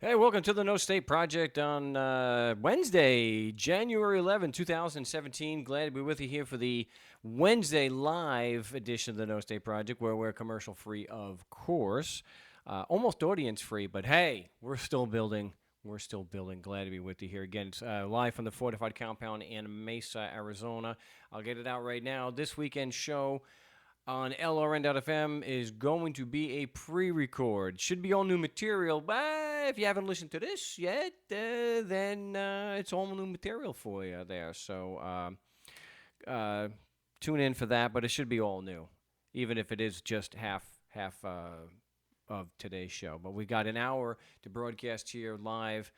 Hey, welcome to the No State Project on Wednesday, January 11, 2017. Glad to be with you here for the Wednesday live edition of the No State Project, where we're commercial free, of course. Almost audience free, but hey, we're still building. We're still building. Glad to be with you here again. It's live from the Fortified Compound in Mesa, Arizona. I'll get it out right now. This weekend's show on LRN.FM is going to be a pre-record. Should be all new material, but if you haven't listened to this yet, then it's all new material for you there. So tune in for that, but it should be all new, even if it is just half of today's show. But we got an hour to broadcast here live.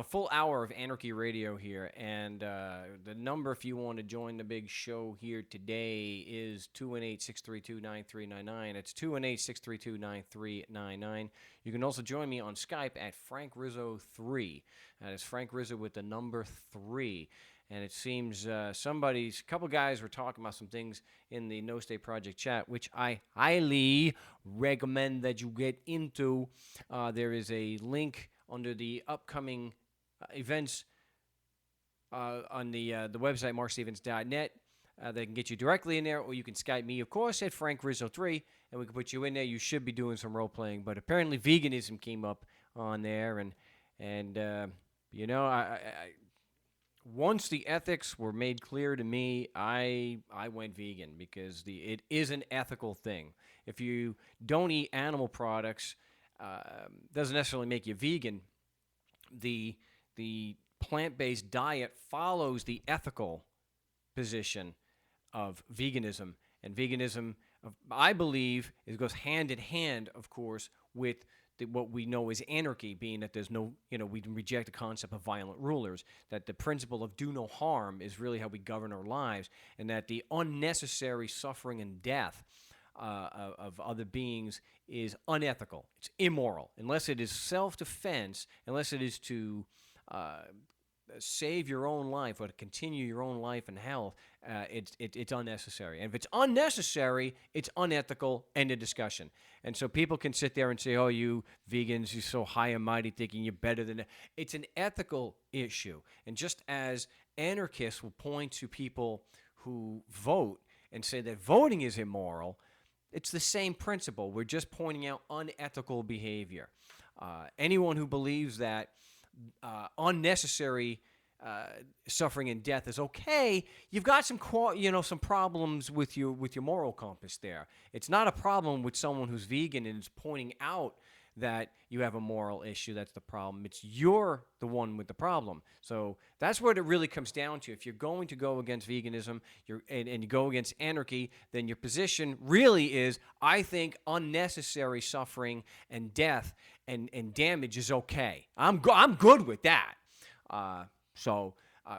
Full hour of Anarchy Radio here, and the number if you want to join the big show here today is 218-632-9399. It's 218-632-9399. You can also join me on Skype at Frank Rizzo 3. That is Frank Rizzo with the number 3. And it seems a couple guys were talking about some things in the No State Project chat, which I highly recommend that you get into. There is a link under the upcoming events on the website, markstevens.net. They can get you directly in there, or you can Skype me, of course, at Frank Rizzo 3, and we can put you in there. You should be doing some role-playing, but apparently veganism came up on there, and I once the ethics were made clear to me, I went vegan because it is an ethical thing. If you don't eat animal products, doesn't necessarily make you vegan. The plant-based diet follows the ethical position of veganism, and veganism, I believe, it goes hand in hand, of course, with what we know is anarchy, being that there's no, we reject the concept of violent rulers, that the principle of do no harm is really how we govern our lives, and that the unnecessary suffering and death of other beings is unethical. It's immoral. Unless it is self-defense, unless it is to save your own life or to continue your own life and health, it's unnecessary. And if it's unnecessary, it's unethical. End of discussion. And so people can sit there and say, oh, you vegans, you're so high and mighty thinking you're better than that. It's an ethical issue. And just as anarchists will point to people who vote and say that voting is immoral, it's the same principle. We're just pointing out unethical behavior. Anyone who believes that unnecessary suffering and death is okay, you've got some problems with your moral compass there. It's not a problem with someone who's vegan and is pointing out that you have a moral issue. That's the problem. It's you're the one with the problem. So that's what it really comes down to. If you're going to go against veganism and you go against anarchy, then your position really is, I think unnecessary suffering and death and damage is okay. I'm good with that.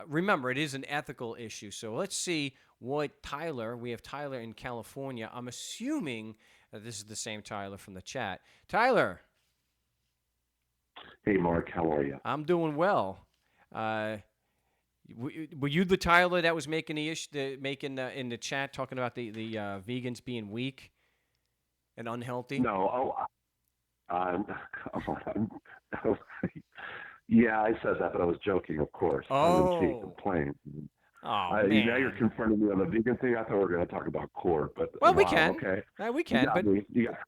Remember, it is an ethical issue. So let's see what we have Tyler in California. I'm assuming this is the same Tyler from the chat. Tyler. Hey, Mark, how are you? I'm doing well. Were you the Tyler that was making the issue, in the chat, talking about the vegans being weak and unhealthy? No, come on. Yeah, I said that, but I was joking, of course. Tongue-in-cheek, complaint. Oh, man. Now you're confronting me on the vegan thing. I thought we were going to talk about court, but we can. Okay, we can,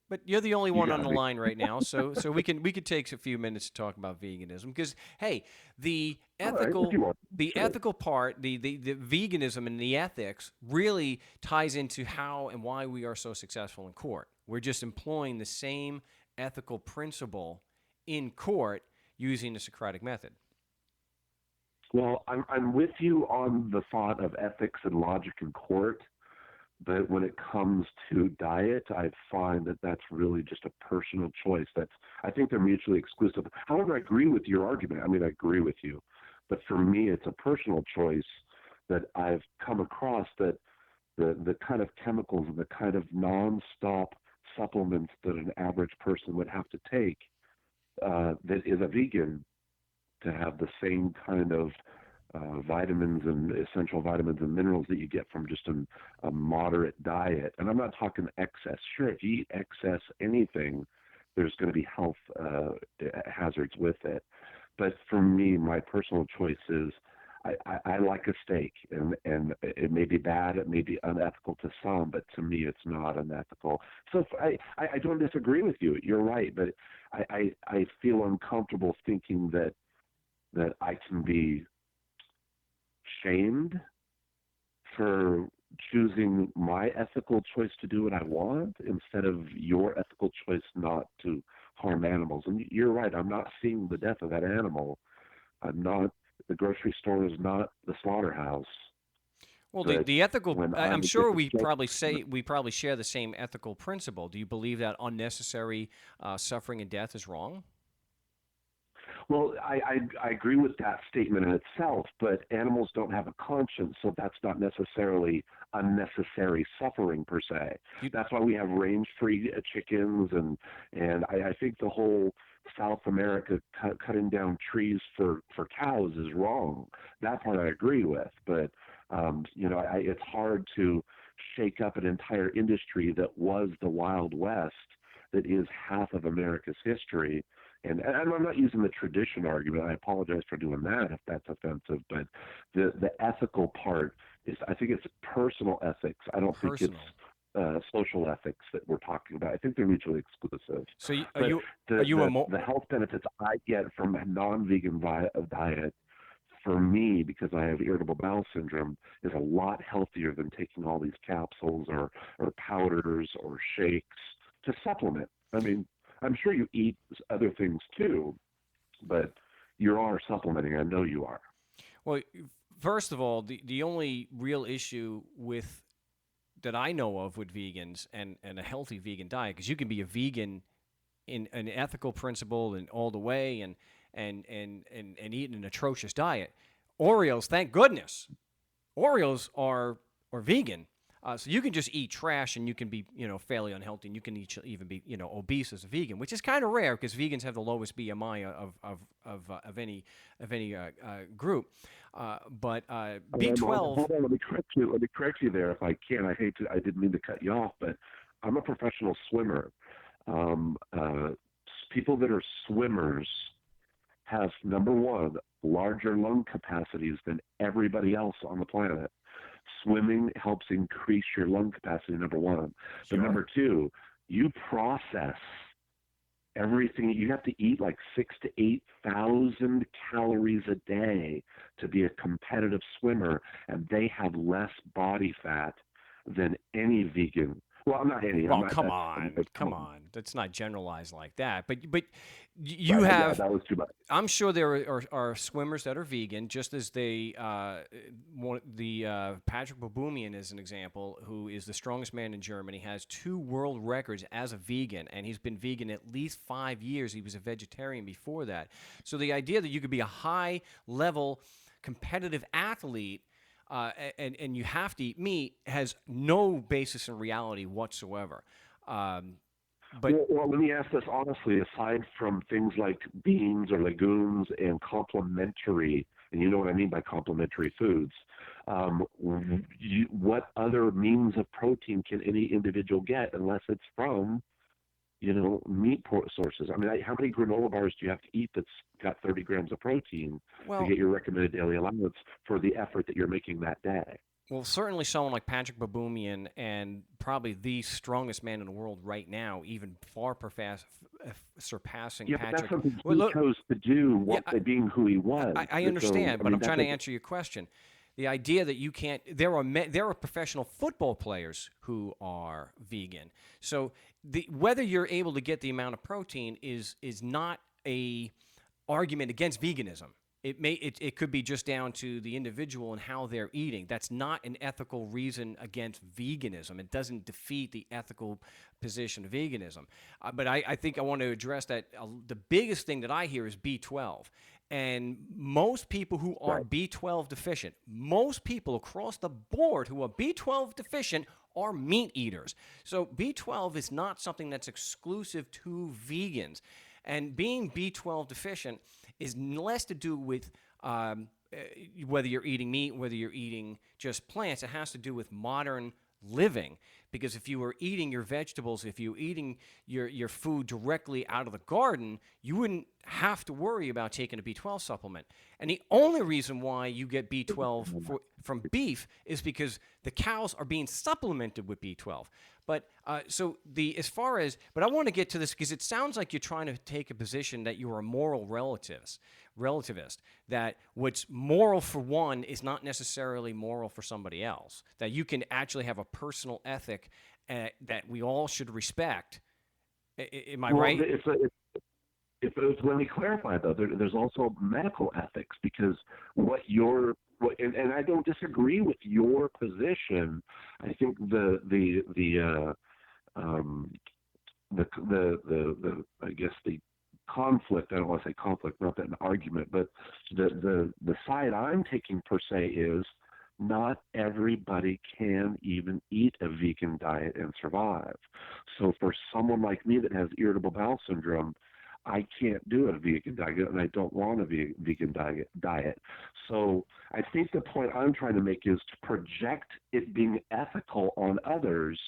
but you're the only one on the me. line right now, so we can take a few minutes to talk about veganism because hey, the ethical part, the veganism and the ethics really ties into how and why we are so successful in court. We're just employing the same ethical principle in court using the Socratic method. Well, I'm with you on the thought of ethics and logic in court, but when it comes to diet, I find that that's really just a personal choice. I think they're mutually exclusive. However, I agree with your argument. I mean, I agree with you, but for me, it's a personal choice that I've come across, that the kind of chemicals and the kind of nonstop supplements that an average person would have to take, that is a vegan, to have the same kind of vitamins and essential vitamins and minerals that you get from just a moderate diet. And I'm not talking excess. Sure, if you eat excess anything, there's going to be health hazards with it. But for me, my personal choice is I like a steak, and it may be bad, it may be unethical to some, but to me, it's not unethical. So I don't disagree with you. You're right, but I feel uncomfortable thinking that I can be shamed for choosing my ethical choice to do what I want instead of your ethical choice not to harm animals. And you're right, I'm not seeing the death of that animal. I'm not, the grocery store is not the slaughterhouse. Well, But the ethical, when I'm I'm sure we probably say we probably share the same ethical principle. Do you believe that unnecessary suffering and death is wrong? well, I agree with that statement in itself, but animals don't have a conscience, so that's not necessarily unnecessary suffering per se. You, That's why we have range-free chickens, and I think the whole South America cutting down trees for cows is wrong. That part I agree with, but it's hard to shake up an entire industry that was the Wild West, that is half of America's history. And I'm not using the tradition argument. I apologize for doing that if that's offensive. But the ethical part is, I think it's personal ethics. I don't think it's personal. social ethics that we're talking about. I think they're mutually exclusive. So But are the you a the, the health benefits I get from a non-vegan diet, for me, because I have irritable bowel syndrome, is a lot healthier than taking all these capsules or powders or shakes to supplement. I mean, I'm sure you eat other things too, but you are supplementing. I know you are. well? First of all, the only real issue with that I know of with vegans and a healthy vegan diet, because you can be a vegan in an ethical principle and all the way and eat an atrocious diet. Oreos, thank goodness, Oreos are vegan. So you can just eat trash and you can be, fairly unhealthy, and you can even be, obese as a vegan, which is kind of rare because vegans have the lowest BMI of any group. But B12, Hold on, let me correct you. Let me correct you there if I can. I didn't mean to cut you off, but I'm a professional swimmer. Um, uh, People that are swimmers have, number one, larger lung capacities than everybody else on the planet. Swimming helps increase your lung capacity, number one. But sure. number two, you process everything. You have to eat like 6 to 8 thousand calories a day to be a competitive swimmer, and they have less body fat than any vegan. Well, I'm not any. I'm Well, not. come That's on, come come on. on. That's not generalized like that. But you Right? Yeah, have. that was too much. I'm sure there are swimmers that are vegan, just as Patrick Baboumian is an example, who is the strongest man in Germany, has 2 world records as a vegan, and he's been vegan at least 5 years. He was a vegetarian before that. So the idea that you could be a high level competitive athlete and you have to eat meat has no basis in reality whatsoever. Um, but Well, let me ask this honestly. Aside from things like beans or legumes and complementary, and you know what I mean by complementary foods, what other means of protein can any individual get unless it's from, meat sources? I mean, how many granola bars do you have to eat that's got 30 grams of protein to well, get your recommended daily allowance for the effort that you're making that day? Well, certainly someone like Patrick Baboumian, and probably the strongest man in the world right now, even surpassing Yeah, but that's Patrick. something Well, he look, chose to do yeah, being who he was. I So, understand, I but mean, I'm that trying to doesn't. answer your question. The idea that you can't there are professional football players who are vegan. So whether you're able to get the amount of protein is not a argument against veganism. It could be just down to the individual and how they're eating. That's not an ethical reason against veganism. It doesn't defeat the ethical position of veganism. But I think I want to address that. The biggest thing that I hear is B12. And most people who are Right. B12 deficient, most people across the board who are B12 deficient are meat eaters. So B12 is not something that's exclusive to vegans. And being B12 deficient is less to do with whether you're eating meat, whether you're eating just plants. It has to do with modern living. Because if you were eating your vegetables, if you were eating your food directly out of the garden, you wouldn't have to worry about taking a B12 supplement. And the only reason why you get B12 from beef is because the cows are being supplemented with B12. But so the as far as, but I want to get to this because it sounds like you're trying to take a position that you're a moral relativist, that what's moral for one is not necessarily moral for somebody else, that you can actually have a personal ethic that we all should respect. Am I Well, right? let me clarify though. There's also medical ethics because and I don't disagree with your position. I think um, the I guess the conflict. I don't want to say conflict, not that an argument, but the side I'm taking per se is not everybody can even eat a vegan diet and survive. So for someone like me that has irritable bowel syndrome, I can't do a vegan diet, and I don't want a vegan diet. So I think the point I'm trying to make is to project it being ethical on others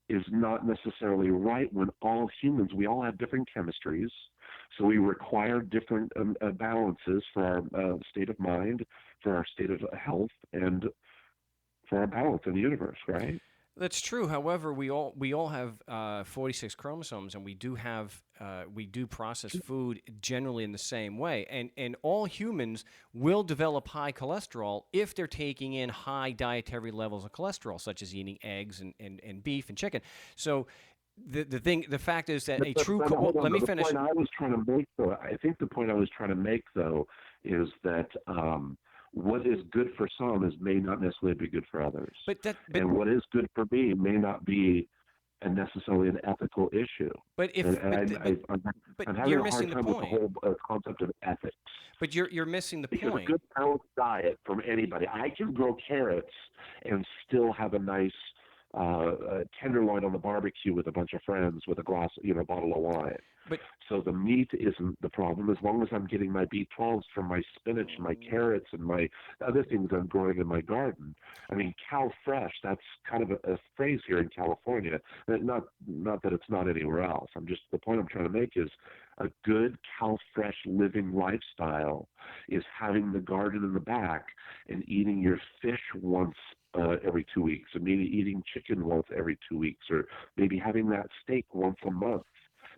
is not necessarily right when all humans, we all have different chemistries. So we require different balances for our state of mind, for our state of health, and for our balance in the universe, right? That's true. However, we all have 46 chromosomes, and we do process food generally in the same way. And all humans will develop high cholesterol if they're taking in high dietary levels of cholesterol, such as eating eggs and beef and chicken. So the fact is that Hold on, let me the finish. point I was trying to make, though, I think the point I was trying to make, though, is that what is good for some may not necessarily be good for others, But and what is good for me may not be necessarily an ethical issue. but if And, but I'm having you're a hard missing the time with the point. whole concept of ethics. But you're missing the Because a point. good balanced diet from anybody, I can grow carrots and still have a nice tenderloin on the barbecue with a bunch of friends with a glass, bottle of wine. But So the meat isn't the problem as long as I'm getting my B12s from my spinach, my carrots, and my other things I'm growing in my garden. I mean, cow fresh, that's kind of a phrase here in California. Not that it's not anywhere else. The point I'm trying to make is a good cow fresh living lifestyle is having the garden in the back and eating your fish once every 2 weeks, or maybe eating chicken once every 2 weeks, or maybe having that steak once a month.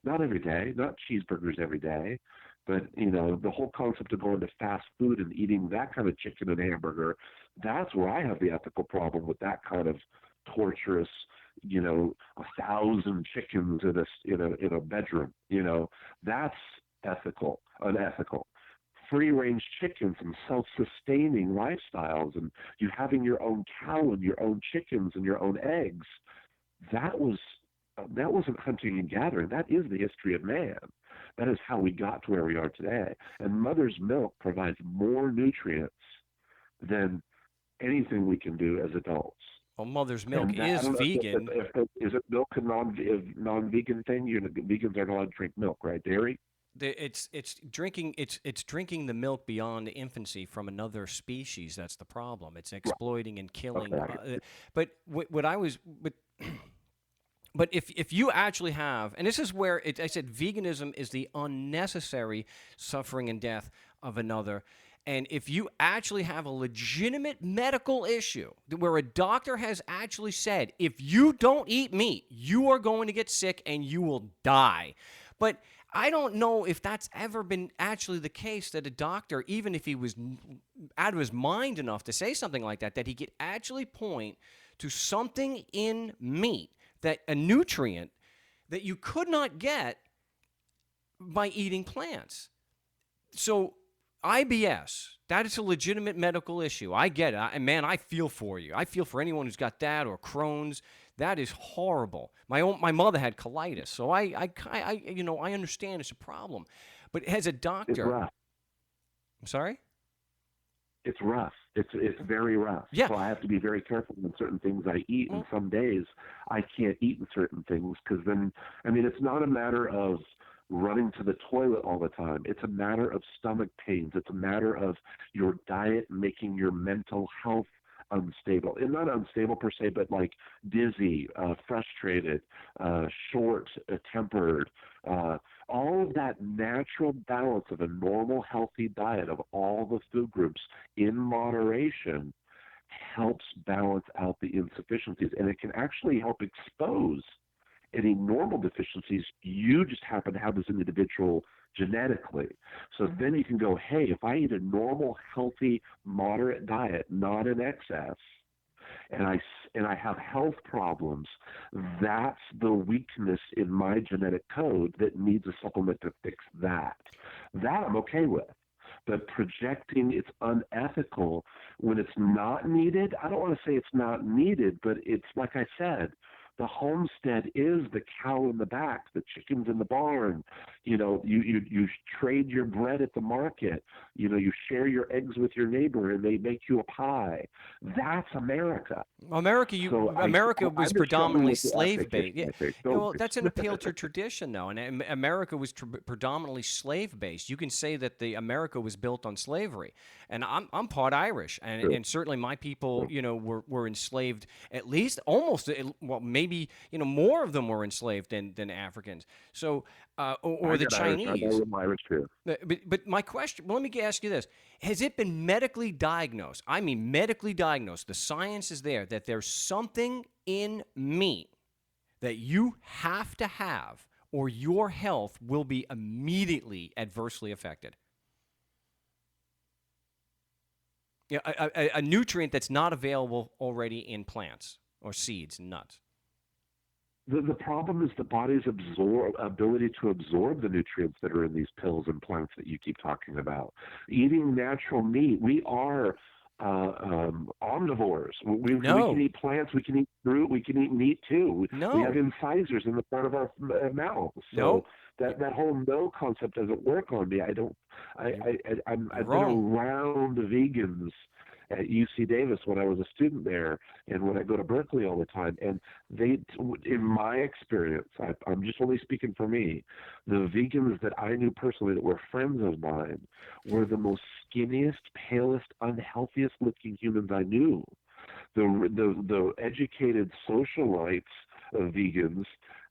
Not every day, not cheeseburgers every day, but the whole concept of going to fast food and eating that kind of chicken and hamburger, that's where I have the ethical problem with that kind of torturous, 1,000 chickens in a bedroom. That's unethical. Free range chickens and self sustaining lifestyles, and you having your own cow and your own chickens and your own eggs, that was that wasn't hunting and gathering. That is the history of man. That is how we got to where we are today. And mother's milk provides more nutrients than anything we can do as adults. well, mother's milk And that, I is don't know vegan. is it milk a non-vegan thing? Vegans aren't allowed to drink milk, right? Dairy. It's drinking the milk beyond infancy from another species. That's the problem. It's exploiting and killing. Okay. But what I was but if you actually have, and this is where I said veganism is the unnecessary suffering and death of another. And if you actually have a legitimate medical issue where a doctor has actually said, if you don't eat meat, you are going to get sick and you will die. But I don't know if that's ever been actually the case that a doctor, even if he was out of his mind enough to say something like that he could actually point to something in meat, that a nutrient that you could not get by eating plants. So IBS, that is a legitimate medical issue. I get it. Man, I feel for you. I feel for anyone who's got that or Crohn's. That is horrible. My mother had colitis, so I understand it's a problem. But as a It's doctor, rough. I'm sorry? It's rough. It's very rough. Yeah. So I have to be very careful with certain things I eat, and some days I can't eat in certain things because then, I mean, it's not a matter of running to the toilet all the time. It's a matter of stomach pains. It's a matter of your diet making your mental health unstable, and not unstable per se, but like dizzy, frustrated, short-tempered. All of that natural balance of a normal, healthy diet of all the food groups in moderation helps balance out the insufficiencies, and it can actually help expose any normal deficiencies you just happen to have as an individual genetically. So then you can go, hey, if I eat a normal, healthy, moderate diet, not in excess, and I have health problems, that's the weakness in my genetic code that needs a supplement to fix that. That I'm okay with. But projecting it's unethical when it's not needed, I don't want to say it's not needed, but it's like I said, the homestead is the cow in the back, the chickens in the barn. You trade your bread at the market. You share your eggs with your neighbor and they make you a pie. That's America. America was I'm just struggling predominantly with the slave ethic based. issue, Yeah, I think. well, that's an appeal to tradition, though, and America was predominantly slave based. You can say that the America was built on slavery, and I'm part Irish, True. and certainly my people, True. were enslaved at least almost well maybe more of them were enslaved than Africans. So or I the got Irish. I Chinese. know Irish too. But my question, well, let me ask you this. Has it been medically diagnosed? I mean, medically diagnosed. The science is there that there's something in meat that you have to have or your health will be immediately adversely affected. Yeah, a nutrient that's not available already in plants or seeds and nuts. The problem is the body's ability to absorb the nutrients that are in these pills and plants that you keep talking about. Eating natural meat, we are omnivores. We can No, eat plants, we can eat fruit, we can eat meat too. We have no, incisors in the front of our mouths. So no. that whole no concept doesn't work on me. I don't. You're, you're I've been wrong. around vegans at UC Davis when I was a student there, and when I go to Berkeley all the time. And they, in my experience, I'm just only speaking for me, the vegans that I knew personally that were friends of mine were the most skinniest, palest, unhealthiest looking humans I knew. The educated socialites of vegans,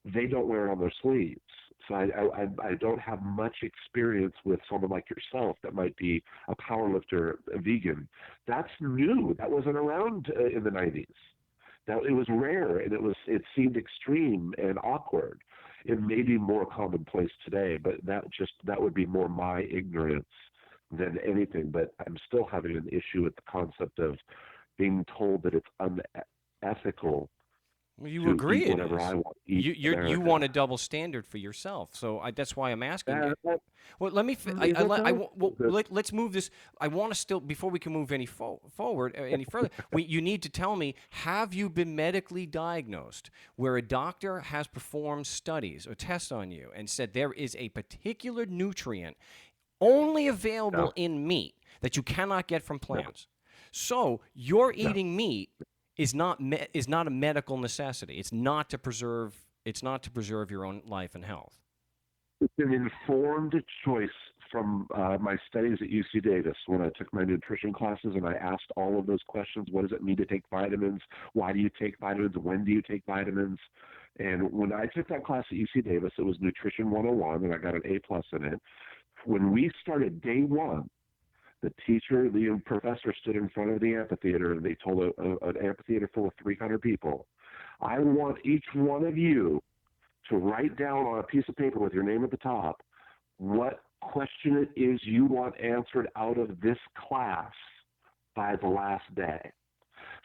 they don't wear it on their sleeves. So I don't have much experience with someone like yourself that might be a power lifter, a vegan. That's new. That wasn't around in the 90s. That it was rare, and it seemed extreme and awkward. It may be more commonplace today, but that would be more my ignorance than anything. But I'm still having an issue with the concept of being told that it's unethical Well, you to agree eat it whatever is. I want to eat in You America. want a double standard for yourself, so that's why I'm asking. That, Well, let me. is it though? Well, let's move this. I want to still before we can move any forward any further. You need to tell me: have you been medically diagnosed where a doctor has performed studies or tests on you and said there is a particular nutrient only available No, in meat that you cannot get from no, plants? So you're no. eating meat is not a medical necessity. It's not to preserve. It's not to preserve your own life and health. It's an informed choice from my studies at UC Davis when I took my nutrition classes and I asked all of those questions. What does it mean to take vitamins? Why do you take vitamins? When do you take vitamins? And when I took that class at UC Davis, it was Nutrition 101, and I got an A plus in it. When we started day one, the professor stood in front of the amphitheater and they told an amphitheater full of 300 people, I want each one of you to write down on a piece of paper with your name at the top what question it is you want answered out of this class by the last day.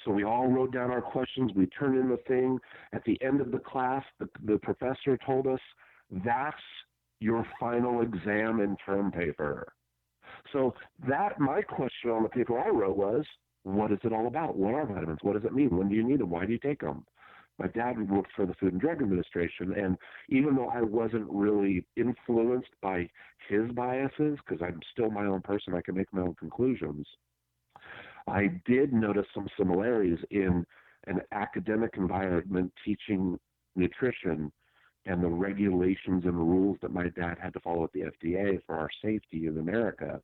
So we all wrote down our questions. We turned in the thing. At the end of the class, the professor told us, that's your final exam and term paper. So my question on the paper I wrote was, what is it all about? What are vitamins? What does it mean? When do you need them? Why do you take them? My dad worked for the Food and Drug Administration, and even though I wasn't really influenced by his biases, because I'm still my own person, I can make my own conclusions, I did notice some similarities in an academic environment teaching nutrition and the regulations and rules that my dad had to follow at the FDA for our safety in America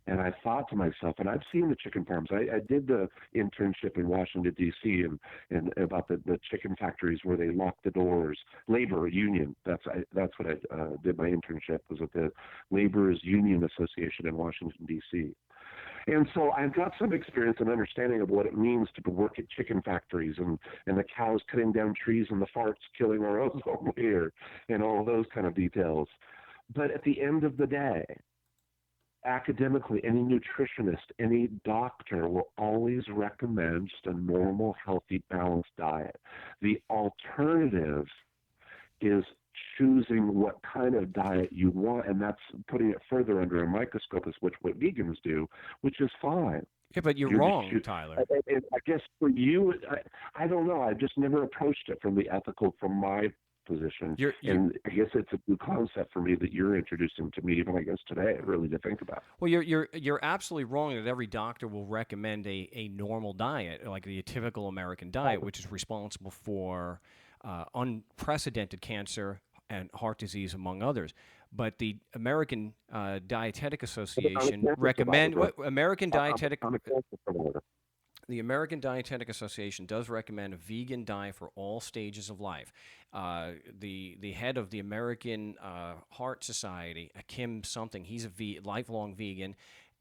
And I thought to myself, and I've seen the chicken farms. I did the internship in Washington D.C. and about the chicken factories where they lock the doors. Labor union. That's what I did. My internship was with the Laborers Union Association in Washington D.C. And so I've got some experience and understanding of what it means to work at chicken factories and the cows cutting down trees and the farts killing our ozone layer and all those kind of details. But at the end of the day, academically, any nutritionist, any doctor will always recommend just a normal, healthy, balanced diet. The alternative is choosing what kind of diet you want, and that's putting it further under a microscope, is what vegans do, which is fine. Yeah, but you're You're just, wrong, Tyler. I guess for you, I don't know. I just never approached it from the ethical, from my position, You're and I guess it's a new concept for me that you're introducing to me, even I guess today, really to think about. Well, you're absolutely wrong that every doctor will recommend a normal diet, like the typical American diet, which is responsible for unprecedented cancer and heart disease, among others. But the American Dietetic But I'm a Association cancer recommend survivor. what American Dietetic I'm a cancer survivor. the American Dietetic Association does recommend a vegan diet for all stages of life. The head of the American Heart Society, Kim something, he's a lifelong vegan,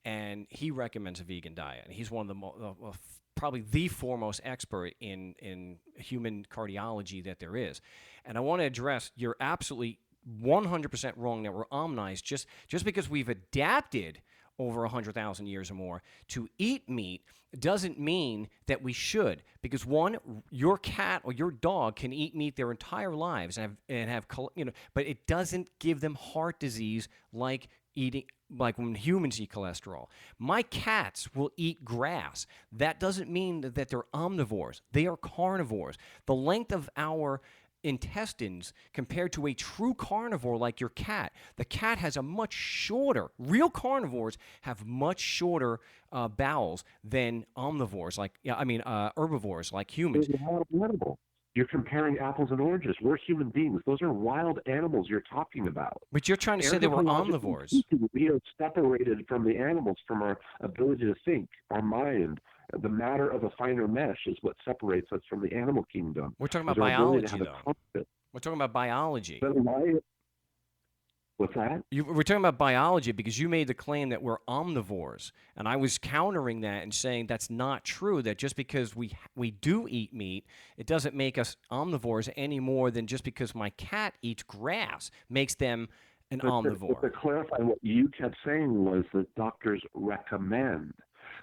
and he recommends a vegan diet. And he's one of probably the foremost expert in human cardiology that there is. And I want to address, you're absolutely 100% wrong that we're omnized just because we've adapted over 100,000 years or more to eat meat doesn't mean that we should, because one, your cat or your dog can eat meat their entire lives but it doesn't give them heart disease like when humans eat cholesterol. My cats will eat grass. That doesn't mean that they're omnivores. They are carnivores. The length of our intestines compared to a true carnivore like your cat. The cat has a much shorter, real carnivores have much shorter bowels than omnivores, herbivores like humans. It's not animal. You're comparing apples and oranges. We're human beings. Those are wild animals you're talking about. But you're trying to say they were Anthropologically omnivores. speaking, we are separated from the animals, from our ability to think, our mind. The matter of a finer mesh is what separates us from the animal kingdom. We're talking about Is our ability to biology, have a though. conscience. We're talking about biology. But why? What's that? We're talking about biology because you made the claim that we're omnivores, and I was countering that and saying that's not true. That just because we do eat meat, it doesn't make us omnivores any more than just because my cat eats grass makes them an omnivore. But to clarify, what you kept saying was that doctors recommend.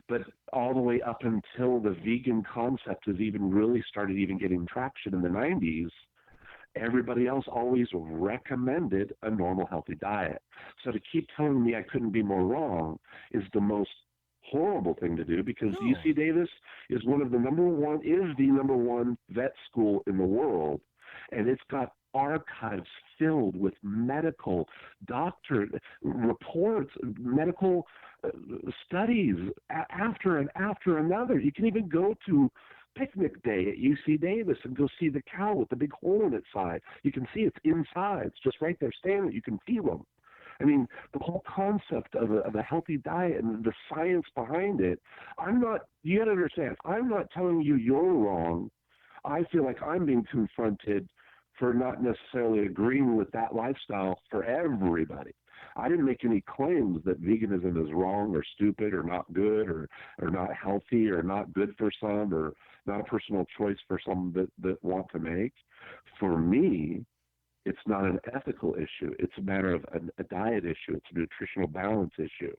But all the way up until the vegan concept has even really started even getting traction in the 90s, everybody else always recommended a normal, healthy diet. So to keep telling me I couldn't be more wrong is the most horrible thing to do, because No. UC Davis is the number one vet school in the world, and it's got archives filled with medical doctor reports, medical studies after and after another. You can even go to picnic day at UC Davis and go see the cow with the big hole in its side. You can see its insides just right there standing. You can feel them. I mean, the whole concept of a healthy diet and the science behind it, you got to understand, I'm not telling you you're wrong. I feel like I'm being confronted for not necessarily agreeing with that lifestyle for everybody. I didn't make any claims that veganism is wrong or stupid or not good or not healthy or not good for some or not a personal choice for some that want to make. For me, it's not an ethical issue. It's a matter of a diet issue. It's a nutritional balance issue.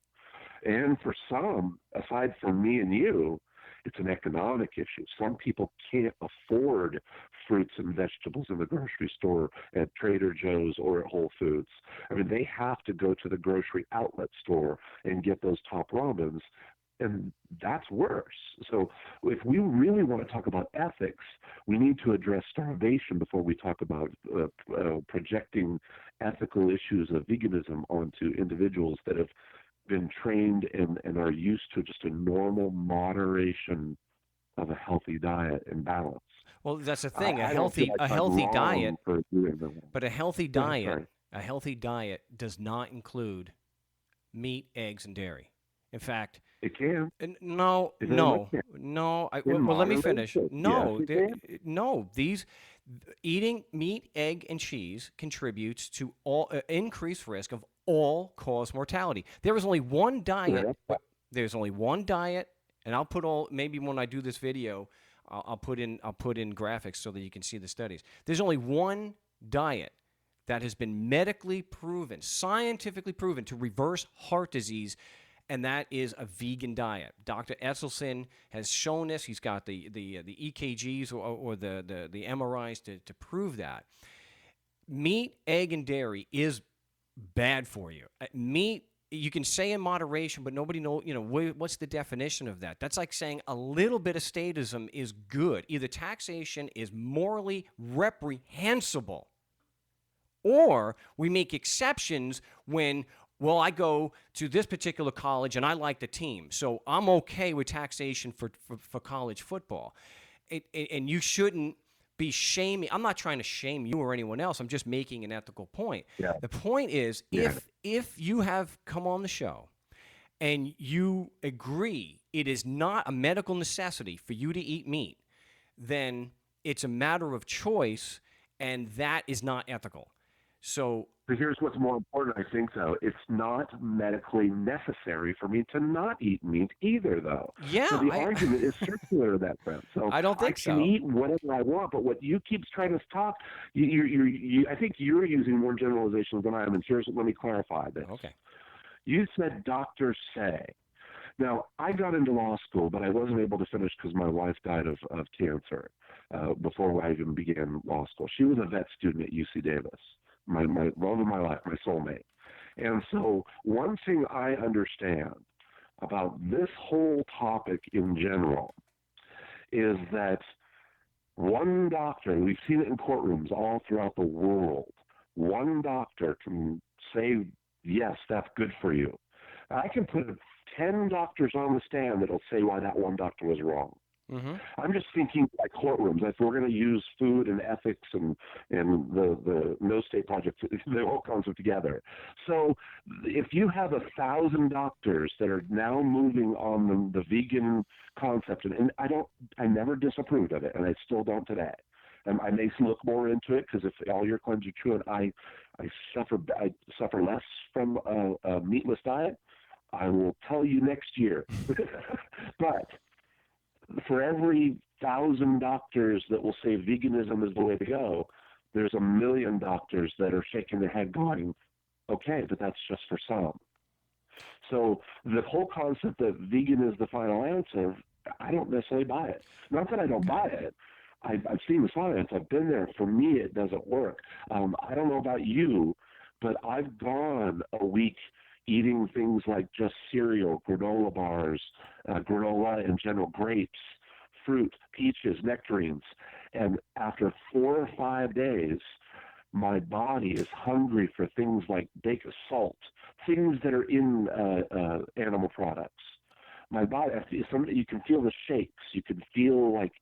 And for some, aside from me and you, it's an economic issue. Some people can't afford fruits and vegetables in the grocery store at Trader Joe's or at Whole Foods. I mean, they have to go to the grocery outlet store and get those top ramens, and that's worse. So if we really want to talk about ethics, we need to address starvation before we talk about projecting ethical issues of veganism onto individuals that have been trained and are used to just a normal moderation of a healthy diet and balance. Well, that's the thing. I don't feel like A I'm healthy wrong diet, for doing that. but Go ahead, sorry. a healthy diet does not include meat, eggs, and dairy. In fact, It can. no, It very much no, can. no. In Well, let me finish. moderation, yes, No, it can. no. These eating meat, egg, and cheese contributes to all increased risk of all cause mortality. There is only one Yeah, diet. that's fine. There's only one diet, and I'll put all. Maybe when I do this video, I'll put in graphics so that you can see the studies. There's only one diet that has been medically proven, scientifically proven to reverse heart disease, and that is a vegan diet. Dr. Esselstyn has shown this. He's got the EKGs or the MRIs to prove that. Meat, egg, and dairy is bad for you. Meat, you can say in moderation, but nobody know. What's the definition of that? That's like saying a little bit of statism is good. Either taxation is morally reprehensible, or we make exceptions when, well, I go to this particular college and I like the team, so I'm okay with taxation for college football. And you shouldn't be shaming. I'm not trying to shame you or anyone else. I'm just making an ethical point. Yeah, The point is, yeah. if you have come on the show and you agree it is not a medical necessity for you to eat meat, then it's a matter of choice, and that is not ethical. So, But here's what's more important, I think, though. It's not medically necessary for me to not eat meat either, though. So yeah, the I argument is circular in that sense. So I don't I think can so. eat whatever I want, but what you keep trying to talk, I think you're using more generalizations than I am. And let me clarify this. Okay. You said doctors say. Now, I got into law school, but I wasn't able to finish because my wife died of cancer before I even began law school. She was a vet student at UC Davis, my love of my life, my soulmate. And so, one thing I understand about this whole topic in general is that one doctor, and we've seen it in courtrooms all throughout the world, one doctor can say, yes, that's good for you. I can put 10 doctors on the stand that'll say why that one doctor was wrong. Mm-hmm. I'm just thinking like courtrooms. If we're going to use food and ethics and the No State Project, they all concept together. So if you have 1,000 doctors that are now moving on the vegan concept, and I never disapproved of it, and I still don't today. I may look more into it because if all your claims are true, and I suffer less from a meatless diet, I will tell you next year. But for every 1,000 doctors that will say veganism is the way to go, there's 1,000,000 doctors that are shaking their head going, okay, but that's just for some. So the whole concept that vegan is the final answer, I don't necessarily buy it. Not that I don't buy it. I've seen the science. I've been there. For me, it doesn't work. I don't know about you, but I've gone a week eating things like just cereal, granola bars, granola in general, grapes, fruit, peaches, nectarines. And after 4 or 5 days, my body is hungry for things like baked salt, things that are in animal products. My body, you can feel the shakes. You can feel like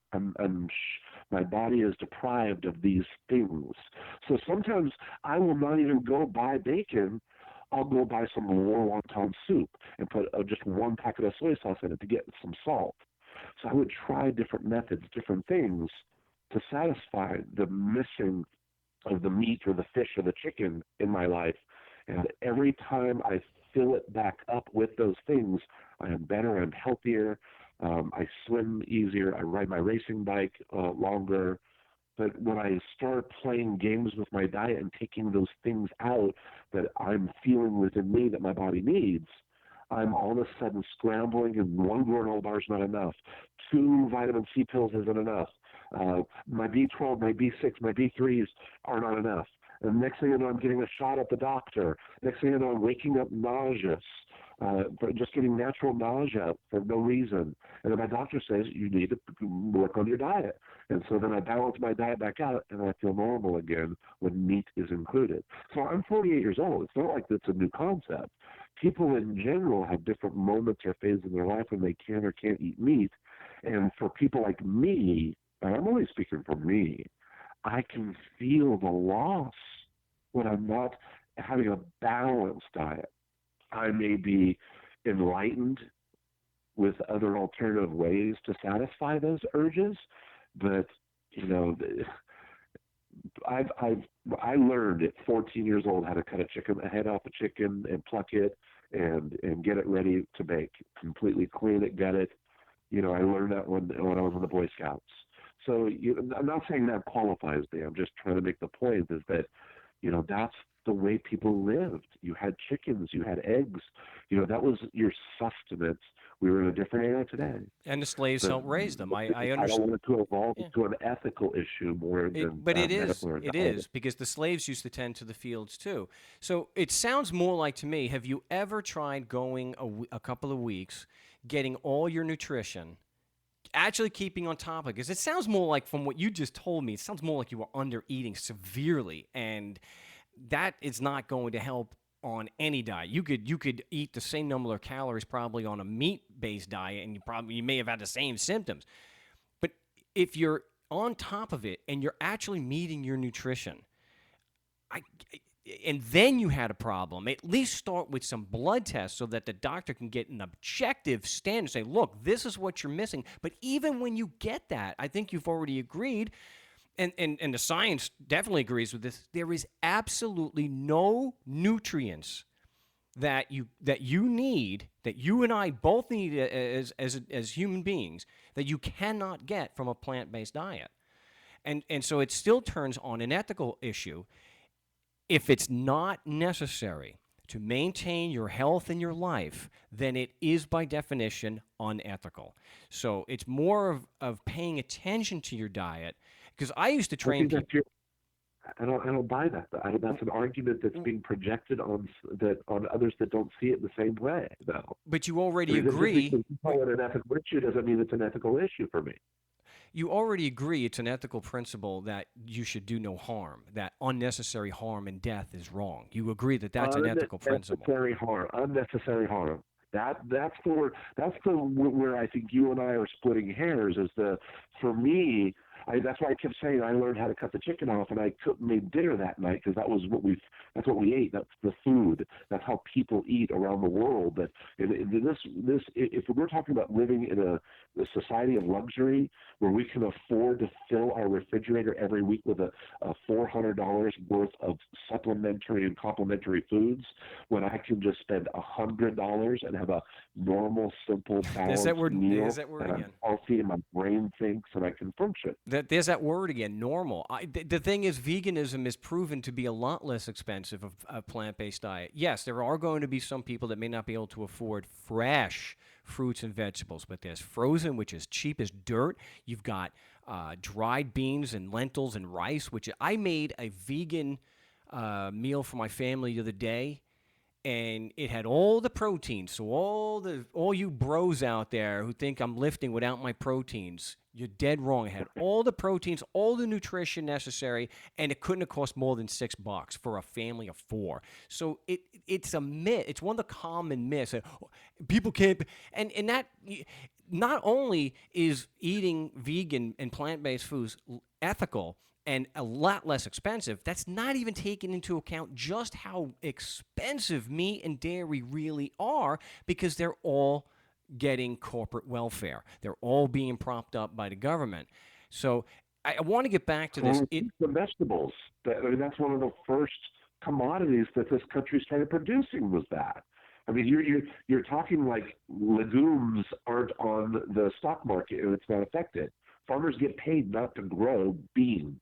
my body is deprived of these things. So sometimes I will not even go buy bacon. I'll go buy some more wonton soup and put just one packet of soy sauce in it to get some salt. So I would try different methods, different things to satisfy the missing of the meat or the fish or the chicken in my life. And every time I fill it back up with those things, I am better, I'm healthier, I swim easier, I ride my racing bike longer. But when I start playing games with my diet and taking those things out that I'm feeling within me that my body needs, I'm all of a sudden scrambling, and one granola bar is not enough. 2 vitamin C pills isn't enough. My B12, my B6, my B3s are not enough. And next thing you know, I'm getting a shot at the doctor. Next thing you know, I'm waking up nauseous, just getting natural nausea for no reason. And then my doctor says, you need to work on your diet. And so then I balance my diet back out, and I feel normal again when meat is included. So I'm 48 years old. It's not like it's a new concept. People in general have different moments or phases in their life when they can or can't eat meat. And for people like me, and I'm only speaking for me, I can feel the loss when I'm not having a balanced diet. I may be enlightened with other alternative ways to satisfy those urges. But you know, I've I learned at 14 years old how to cut a head off a chicken and pluck it and get it ready to bake. Completely clean it, gut it. You know, I learned that when I was in the Boy Scouts. So I'm not saying that qualifies me. I'm just trying to make the point is that, you know, that's the way people lived. You had chickens, you had eggs. You know, that was your sustenance. We were in a different era today. And the slaves But helped raise them. I I don't understand. want it to evolve Yeah. into an ethical issue more than But medical or it diet. is because the slaves used to tend to the fields too. So it sounds more like to me. Have you ever tried going a couple of weeks, getting all your nutrition, actually keeping on top of it? Because it sounds more like, from what you just told me, it sounds more like you were under eating severely, and that is not going to help on any diet. You could eat the same number of calories probably on a meat based diet, and you may have had the same symptoms. But if you're on top of it and you're actually meeting your nutrition, I, and then you had a problem, at least start with some blood tests so that the doctor can get an objective standard and say, look, this is what you're missing. But even when you get that, I think you've already agreed, and the science definitely agrees with this, there is absolutely no nutrients that you need, that you and I both need as human beings, that you cannot get from a plant-based diet. And so it still turns on an ethical issue. If it's not necessary to maintain your health and your life, then it is by definition unethical. So it's more of paying attention to your diet. Because I used to I train think people. that's your I don't buy that. That's an argument that's being projected on others that don't see it the same way, though. But you I already mean, just agree. because you call it an ethical issue doesn't mean it's an ethical issue for me. You already agree it's an ethical principle that you should do no harm, that unnecessary harm and death is wrong. You agree that that's an ethical principle. Unnecessary harm. Unnecessary harm. That's where I think you and I are splitting hairs. For me, that's why I kept saying I learned how to cut the chicken off, and I couldn't make dinner that night because that's what we ate. That's the food. That's how people eat around the world. That if we're talking about living in a society of luxury where we can afford to fill our refrigerator every week with a $400 worth of supplementary and complementary foods, when I can just spend $100 and have a normal, simple, There's that balanced word. meal, There's that word and I'm again. healthy and my brain thinks and I can function. There's that word again, normal. The thing is, veganism is proven to be a lot less expensive of a plant-based diet. Yes, there are going to be some people that may not be able to afford fresh fruits and vegetables, but there's frozen, which is cheap as dirt. You've got dried beans and lentils and rice, which I made a vegan meal for my family the other day, and it had all the proteins. So all you bros out there who think I'm lifting without my proteins, you're dead wrong. It had all the proteins, all the nutrition necessary, and it couldn't have cost more than $6 for a family of four. So it's a myth. It's one of the common myths that people can't. And that not only is eating vegan and plant-based foods ethical and a lot less expensive, that's not even taking into account just how expensive meat and dairy really are, because they're all getting corporate welfare. They're all being propped up by the government. So I want to get back to this. The vegetables. That's one of the first commodities that this country started producing was that. I mean, you're talking like legumes aren't on the stock market and it's not affected. Farmers get paid not to grow beans.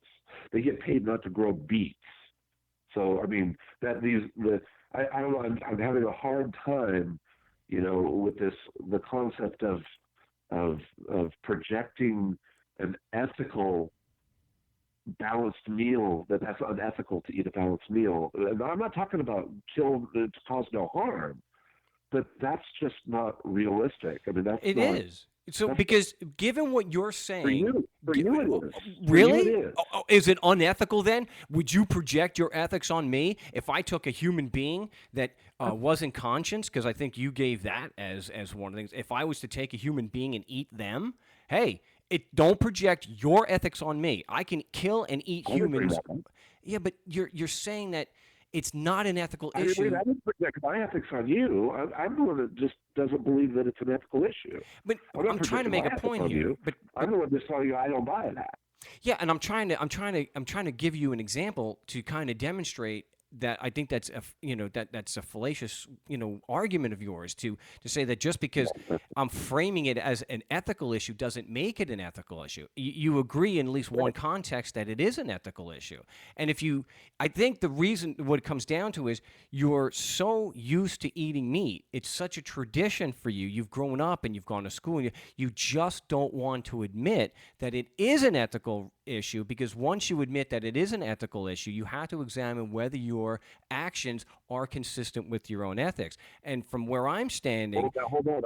They get paid not to grow beets. So I mean I don't know. I'm having a hard time, with the concept of projecting an ethical balanced meal that's unethical to eat a balanced meal. And I'm not talking about to cause no harm, but that's just not realistic. I mean, It is. So, because given what you're saying, for you it is. Really? For you it is. Is it unethical then? Would you project your ethics on me if I took a human being that wasn't conscious? Because I think you gave that as one of the things. If I was to take a human being and eat them, hey, don't project your ethics on me. I can kill and eat humans. Yeah, but you're saying that It's not an ethical I mean, issue. I didn't project my ethics on you. I'm the one that just doesn't believe that it's an ethical issue. But I'm not I'm trying to projecting my make a ethics point on here. you. But I'm the one just telling you I don't buy that. yeah, and I'm trying to give you an example to kind of demonstrate that I think that's that's a fallacious argument of yours to say that just because I'm framing it as an ethical issue doesn't make it an ethical issue. You agree in at least one context that it is an ethical issue, and I think the reason what it comes down to is you're so used to eating meat. It's such a tradition for you. You've grown up and you've gone to school, and you just don't want to admit that it is an ethical issue, because once you admit that it is an ethical issue, you have to examine whether your actions are consistent with your own ethics. And from where I'm standing, Hold on.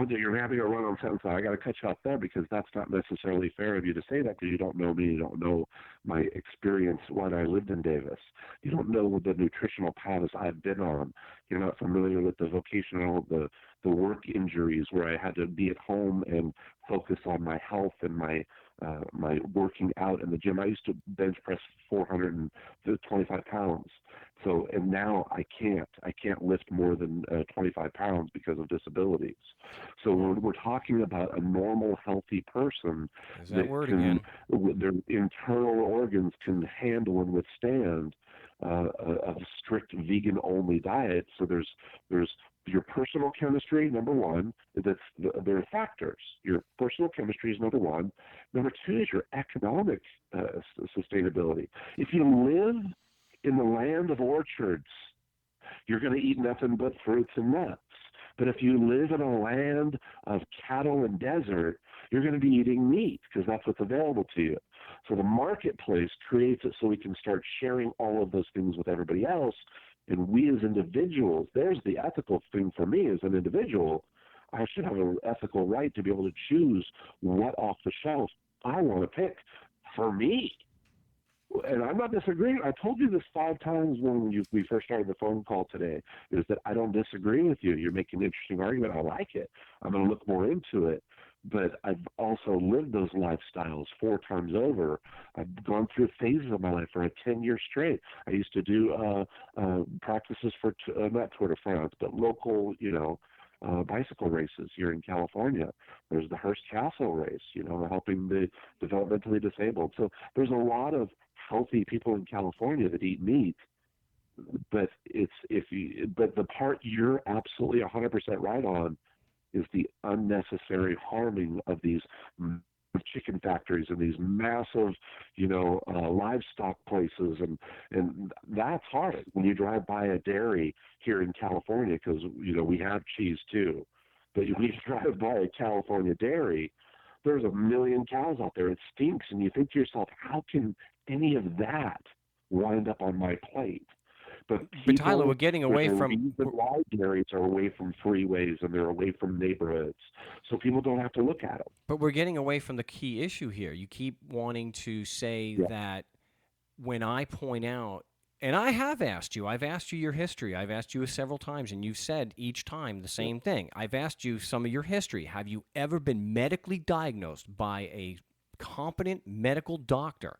You're having a run on sentence. I got to cut you off there because that's not necessarily fair of you to say that because you don't know me. You don't know my experience when I lived in Davis. You don't know the nutritional paths I've been on. You're not familiar with the vocational, the work injuries where I had to be at home and focus on my health and my working out in the gym. I used to bench press 425 pounds. So, and now I can't lift more than 25 pounds because of disabilities. So we're talking about a normal, healthy person is that word can, again? their internal organs can handle and withstand a strict vegan-only diet. So there's your personal chemistry, number one. There are factors. Your personal chemistry is number one. Number two is your economic sustainability. If you live in the land of orchards, you're going to eat nothing but fruits and nuts. But if you live in a land of cattle and desert, you're going to be eating meat because that's what's available to you. So the marketplace creates it so we can start sharing all of those things with everybody else. And we as individuals, there's the ethical thing for me as an individual. I should have an ethical right to be able to choose what off the shelf I want to pick for me. And I'm not disagreeing. I told you this 5 times when we first started the phone call today, is that I don't disagree with you. You're making an interesting argument. I like it. I'm going to look more into it. But I've also lived those lifestyles 4 times over. I've gone through phases of my life for a 10-year straight. I used to do practices for, not Tour de France, but local, bicycle races here in California. There's the Hearst Castle race, helping the developmentally disabled. So there's a lot of healthy people in California that eat meat, but but the part you're absolutely 100% right on is the unnecessary harming of these chicken factories and these massive, livestock places, and that's hard when you drive by a dairy here in California because we have cheese too, but when you drive by a California dairy, there's a million cows out there. It stinks, and you think to yourself, how can any of that wind up on my plate? But But Tyler, we're people, getting there's away a from. reason why dairies are away from freeways and they're away from neighborhoods, so people don't have to look at them. But we're getting away from the key issue here. You keep wanting to say Yeah. that when I point out, and I've asked you your history. I've asked you several times, and you've said each time the same thing. I've asked you some of your history. Have you ever been medically diagnosed by a competent medical doctor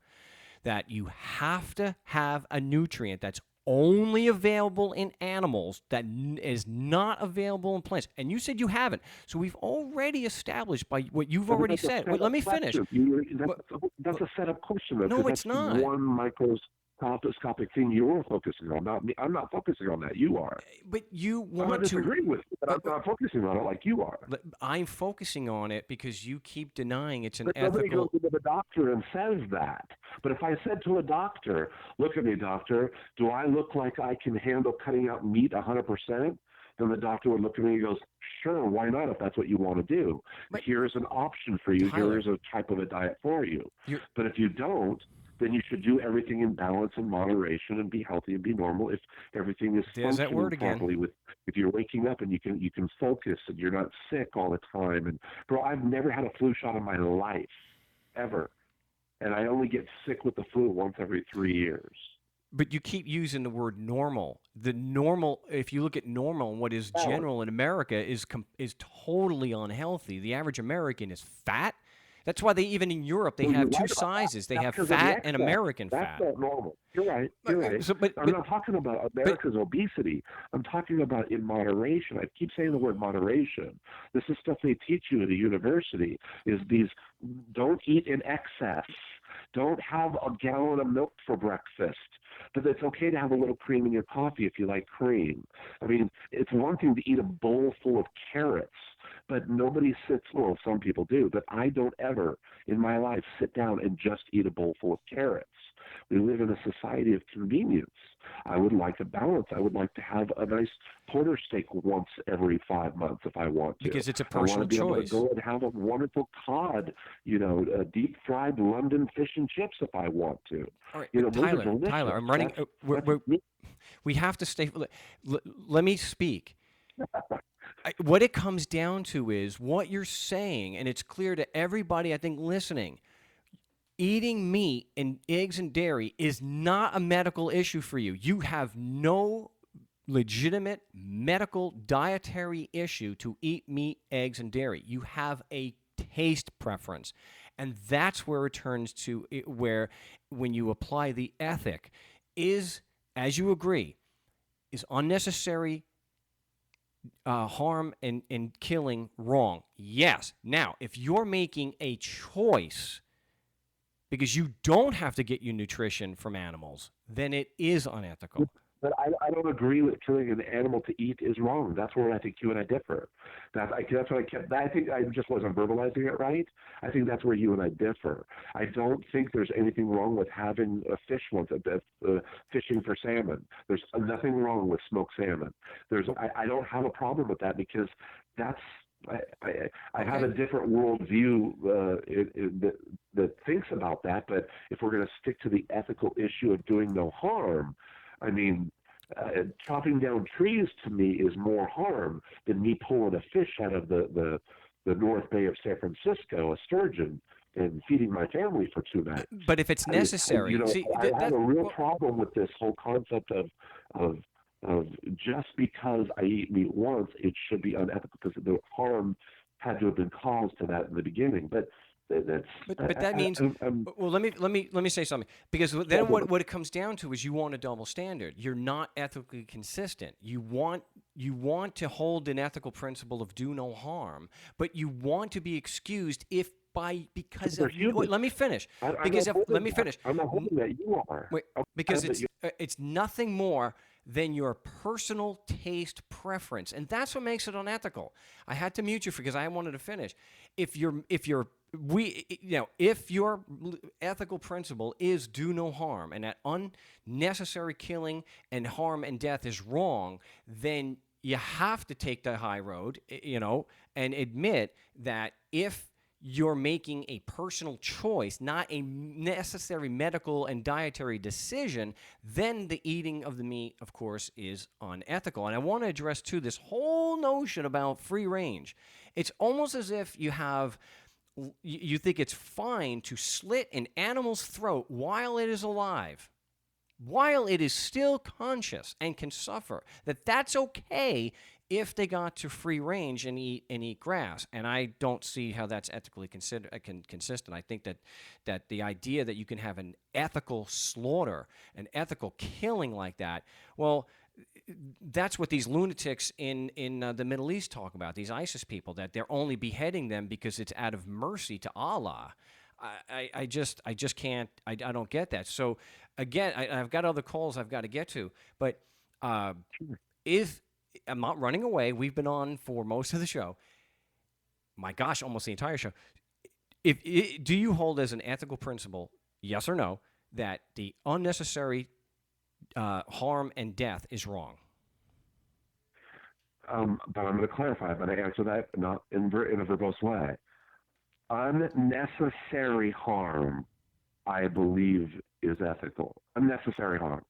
that you have to have a nutrient that's only available in animals that is not available in plants? And you said you haven't. So we've already established by what you've I mean, already that's a said. Wait, let setup me finish. question. But, That's a setup question, though, no, because it's that's not. one microscopic thing you're focusing on, not me. I'm not focusing on that. You are. But you I'm not want to. disagreeing with you, but I'm But not focusing on it like you are. I'm focusing on it because you keep denying it's an But nobody goes ethical. into the doctor and says that. But if I said to a doctor, look at me, doctor, do I look like I can handle cutting out meat 100%? Then the doctor would look at me and goes, sure, why not if that's what you want to do? But Here's an option for you. Tyler, Here's a type of a diet for you. you're But if you don't, then you should do everything in balance and moderation and be healthy and be normal if everything is there's that functioning word again. properly with if you're waking up and you can focus and you're not sick all the time. And bro, I've never had a flu shot in my life, ever. And I only get sick with the flu once every 3 years. But you keep using the word normal. The normal, if you look at normal and what is Balance. general in America, is totally unhealthy. The average American is fat. That's why they even in Europe they Well, you're have two right about that. sizes. They That's have because of the fat and excess. American That's fat. not normal. You're right. You're right. So, I'm not talking about but America's obesity. I'm talking about in moderation. I keep saying the word moderation. This is stuff they teach you at a university. Is these don't eat in excess. Don't have a gallon of milk for breakfast. But it's okay to have a little cream in your coffee if you like cream. I mean, it's one thing to eat a bowl full of carrots, but nobody sits, well, some people do, but I don't ever in my life sit down and just eat a bowl full of carrots. We live in a society of convenience. I would like a balance. I would like to have a nice porter steak once every 5 months if I want to. because it's a I want to personal be able to choice. go and have a wonderful cod, deep fried London fish and chips if I want to. All right, Those are Tyler, delicious. I'm running. We have to stay. Let me speak. What it comes down to is what you're saying, and it's clear to everybody, I think, listening. Eating meat and eggs and dairy is not a medical issue for you. You have no legitimate medical dietary issue to eat meat, eggs, and dairy. You have a taste preference. And that's where it turns to where when you apply the ethic is, as you agree, is unnecessary harm and killing wrong? Yes. Now, if you're making a choice because you don't have to get your nutrition from animals, then it is unethical. But I don't agree with killing an animal to eat is wrong. That's where I think you and I differ. That's what I kept. I think I just wasn't verbalizing it right. I think that's where you and I differ. I don't think there's anything wrong with having a fish once, fishing for salmon. There's nothing wrong with smoked salmon. I don't have a problem with that because that's. I have a different worldview that thinks about that. But if we're going to stick to the ethical issue of doing no harm, I mean, chopping down trees to me is more harm than me pulling a fish out of the North Bay of San Francisco, a sturgeon, and feeding my family for 2 nights. But if it's necessary, I have a real problem with this whole concept of just because I eat meat once, it should be unethical because the harm had to have been caused to that in the beginning. But that means well, let me say something, because then what it comes down to is you want a double standard. You're not ethically consistent. You want to hold an ethical principle of do no harm, but you want to be excused because of let me finish. Let me finish. I'm not holding that. You are. Because it's nothing more than your personal taste preference, and that's what makes it unethical. I had to mute you because I wanted to finish. If your ethical principle is do no harm, and that unnecessary killing and harm and death is wrong, then you have to take the high road, and admit that if you're making a personal choice, not a necessary medical and dietary decision, then the eating of the meat, of course, is unethical. And I want to address, too, this whole notion about free range. It's almost as if you think it's fine to slit an animal's throat while it is alive, while it is still conscious and can suffer, that's okay if they got to free range and eat grass. And I don't see how that's ethically consistent. I think that the idea that you can have an ethical slaughter, an ethical killing like that, well, that's what these lunatics in the Middle East talk about, these ISIS people, that they're only beheading them because it's out of mercy to Allah. I just can't, I don't get that. So again, I've got other calls I've got to get to, but if I'm not running away, we've been on for most of the show. My gosh, almost the entire show. Do you hold as an ethical principle, yes or no, that the unnecessary harm and death is wrong? But I'm going to clarify. I'm going to answer that not in a verbose way. Unnecessary harm, I believe, is ethical. Unnecessary harm.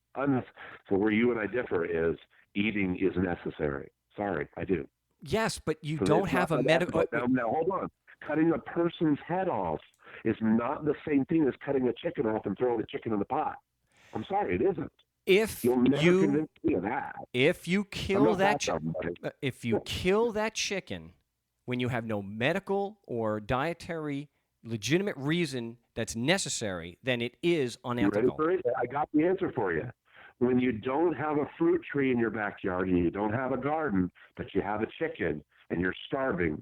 So where you and I differ is eating is necessary. Sorry, I do. Yes, but you don't have a medical. Now, hold on. Cutting a person's head off is not the same thing as cutting a chicken off and throwing the chicken in the pot. I'm sorry, it isn't. You'll never convince me of that. If you kill that chicken when you have no medical or dietary legitimate reason that's necessary, then it is You ready unethical. for it? I got the answer for you. When you don't have a fruit tree in your backyard and you don't have a garden, but you have a chicken and you're starving,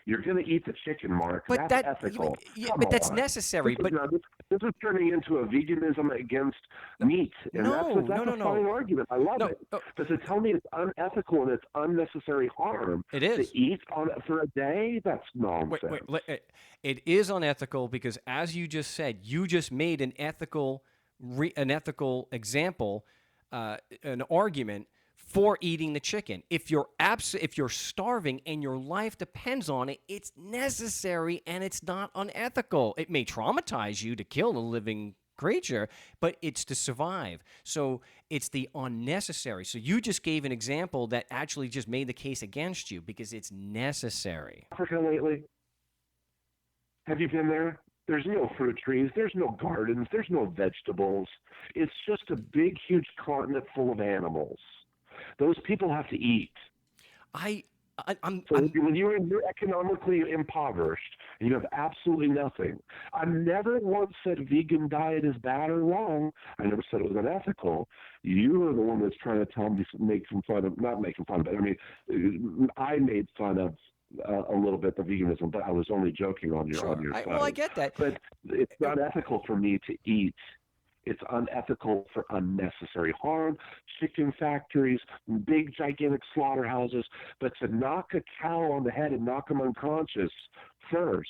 you're going to eat the chicken, Mark. But That's that, ethical. Come but that's on. This necessary. is, But now, this is turning into a veganism against meat, and no, no, that's a no, fine no, argument. I love no. it. But to tell me it's unethical and it's unnecessary harm It to is. eat on it for a day, that's Wait. nonsense. It is unethical because, as you just said, you just made an ethical example, an argument for eating the chicken. If you're starving and your life depends on it, it's necessary and it's not unethical. It may traumatize you to kill a living creature, but it's to survive. So it's the unnecessary. So you just gave an example that actually just made the case against you because it's necessary. Africa lately, have you been there? There's no fruit trees. There's no gardens. There's no vegetables. It's just a big, huge continent full of animals. Those people have to eat. I, So I'm when you're economically impoverished and you have absolutely nothing, I never once said vegan diet is bad or wrong. I never said it was unethical. You are the one that's trying to tell me, making fun of, not making fun, but I mean, I made fun of a little bit the veganism, but I was only joking on sure. your Well, I side. get that. But it's not ethical for me to eat. It's unethical for unnecessary harm, chicken factories, big, gigantic slaughterhouses. But to knock a cow on the head and knock them unconscious first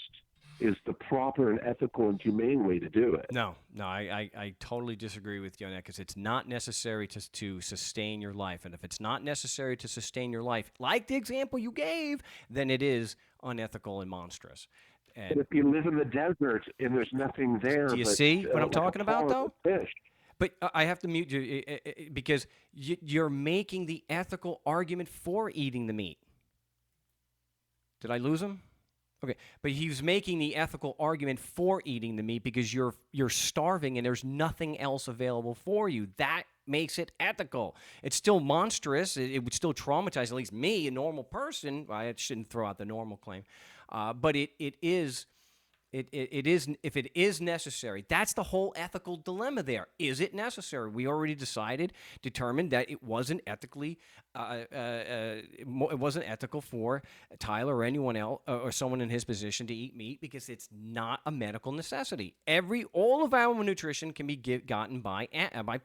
is the proper and ethical and humane way to do it. No, I totally disagree with you on that because it's not necessary to sustain your life. And if it's not necessary to sustain your life, like the example you gave, then it is unethical and monstrous. But And if you live in the desert and there's nothing there do you but see what I'm like a talking about, pond of though? fish, But I have to mute you because you're making the ethical argument for eating the meat. Did I lose him? Okay, but he was making the ethical argument for eating the meat because you're starving and there's nothing else available for you. That makes it ethical. It's still monstrous. It would still traumatize at least me, a normal person. I shouldn't throw out the normal claim, but it is. It is if it is necessary. That's the whole ethical dilemma there. Is it necessary? We already determined that it wasn't it wasn't ethical for Tyler or anyone else or someone in his position to eat meat because it's not a medical necessity. All of our nutrition can be gotten by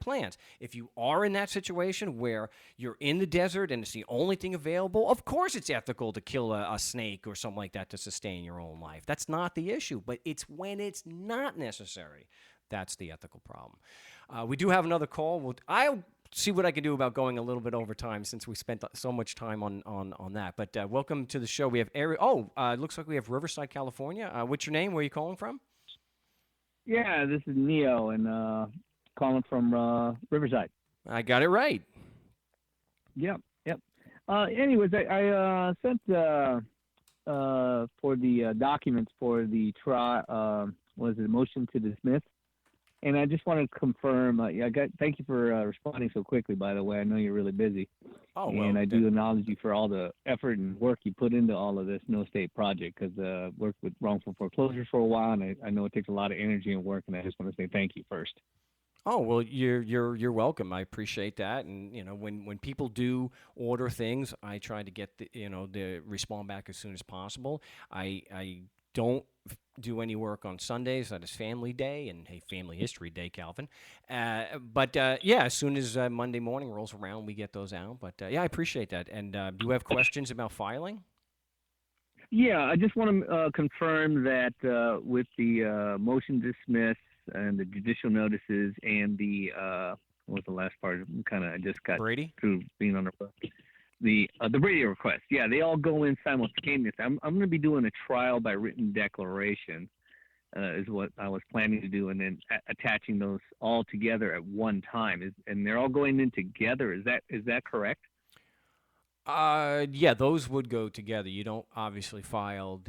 plants. If you are in that situation where you're in the desert and it's the only thing available, of course it's ethical to kill a snake or something like that to sustain your own life. That's not the issue, but it's when it's not necessary. That's the ethical problem. We do have another call. I'll see what I can do about going a little bit over time since we spent so much time on that. But welcome to the show. We have Eric. It looks like we have Riverside, California. What's your name? Where are you calling from? Yeah, this is Neo, and calling from Riverside. I got it right. Yep, yep. Anyways, I sent for the documents for the motion to dismiss, and I just wanted to confirm. Thank you for responding so quickly. By the way, I know you're really busy, Oh well. and I do acknowledge you for all the effort and work you put into all of this No State project. Because worked with wrongful foreclosures for a while, and I know it takes a lot of energy and work, and I just want to say thank you first. Oh well, you're welcome. I appreciate that, and when people do order things, I try to get the respond back as soon as possible. I don't do any work on Sundays. That is Family Day and hey, Family History Day, Calvin. But yeah, as soon as Monday morning rolls around, we get those out. But yeah, I appreciate that. And do you have questions about filing? Yeah, I just want to confirm that with the motion dismiss and the judicial notices and the what was the last part? I just got Brady? through being on the radio request. Yeah, they all go in simultaneously. I'm going to be doing a trial by written declaration is what I was planning to do, and then attaching those all together at one time. And they're all going in together. Is that correct? Yeah, those would go together. You don't obviously file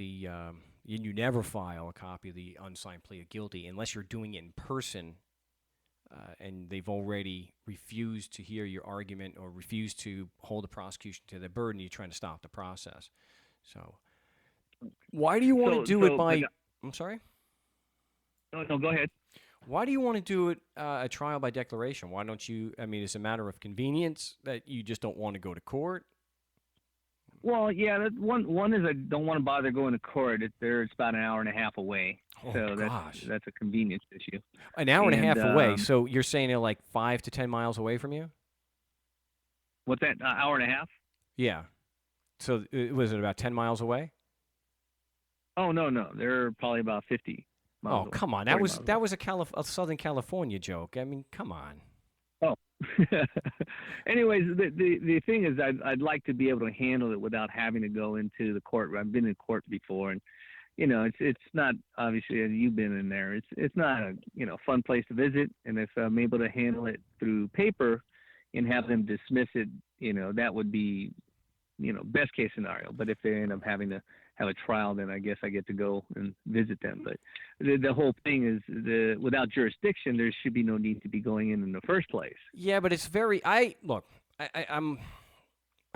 you never file a copy of the unsigned plea of guilty unless you're doing it in person, and they've already refused to hear your argument or refused to hold the prosecution to their burden. You're trying to stop the process. So, why do you want to do it by? I'm sorry? No, go ahead. Why do you want to do it a trial by declaration? Why don't you? I mean, it's a matter of convenience that you just don't want to go to court. Well, yeah, one is I don't want to bother going to court. It's about an hour and a half away, Oh so gosh, that's a convenience issue. an hour and a And half away. So you're saying they're like 5 to 10 miles away from you? what's that? Hour and a half? Yeah. So was it about 10 miles away? Oh no, they're probably about 50 miles Oh away. come on, 40 miles that away. was a Southern California joke. I mean, come on. Oh. Anyways, the thing is, I'd like to be able to handle it without having to go into the court. I've been in court before, and it's not, obviously, as you've been in there. It's not a fun place to visit, and if I'm able to handle it through paper and have them dismiss it, that would be best case scenario. But if they end up having to have a trial, then I guess I get to go and visit them. But the whole thing is, without jurisdiction, there should be no need to be going in the first place. Yeah, but it's very. I'm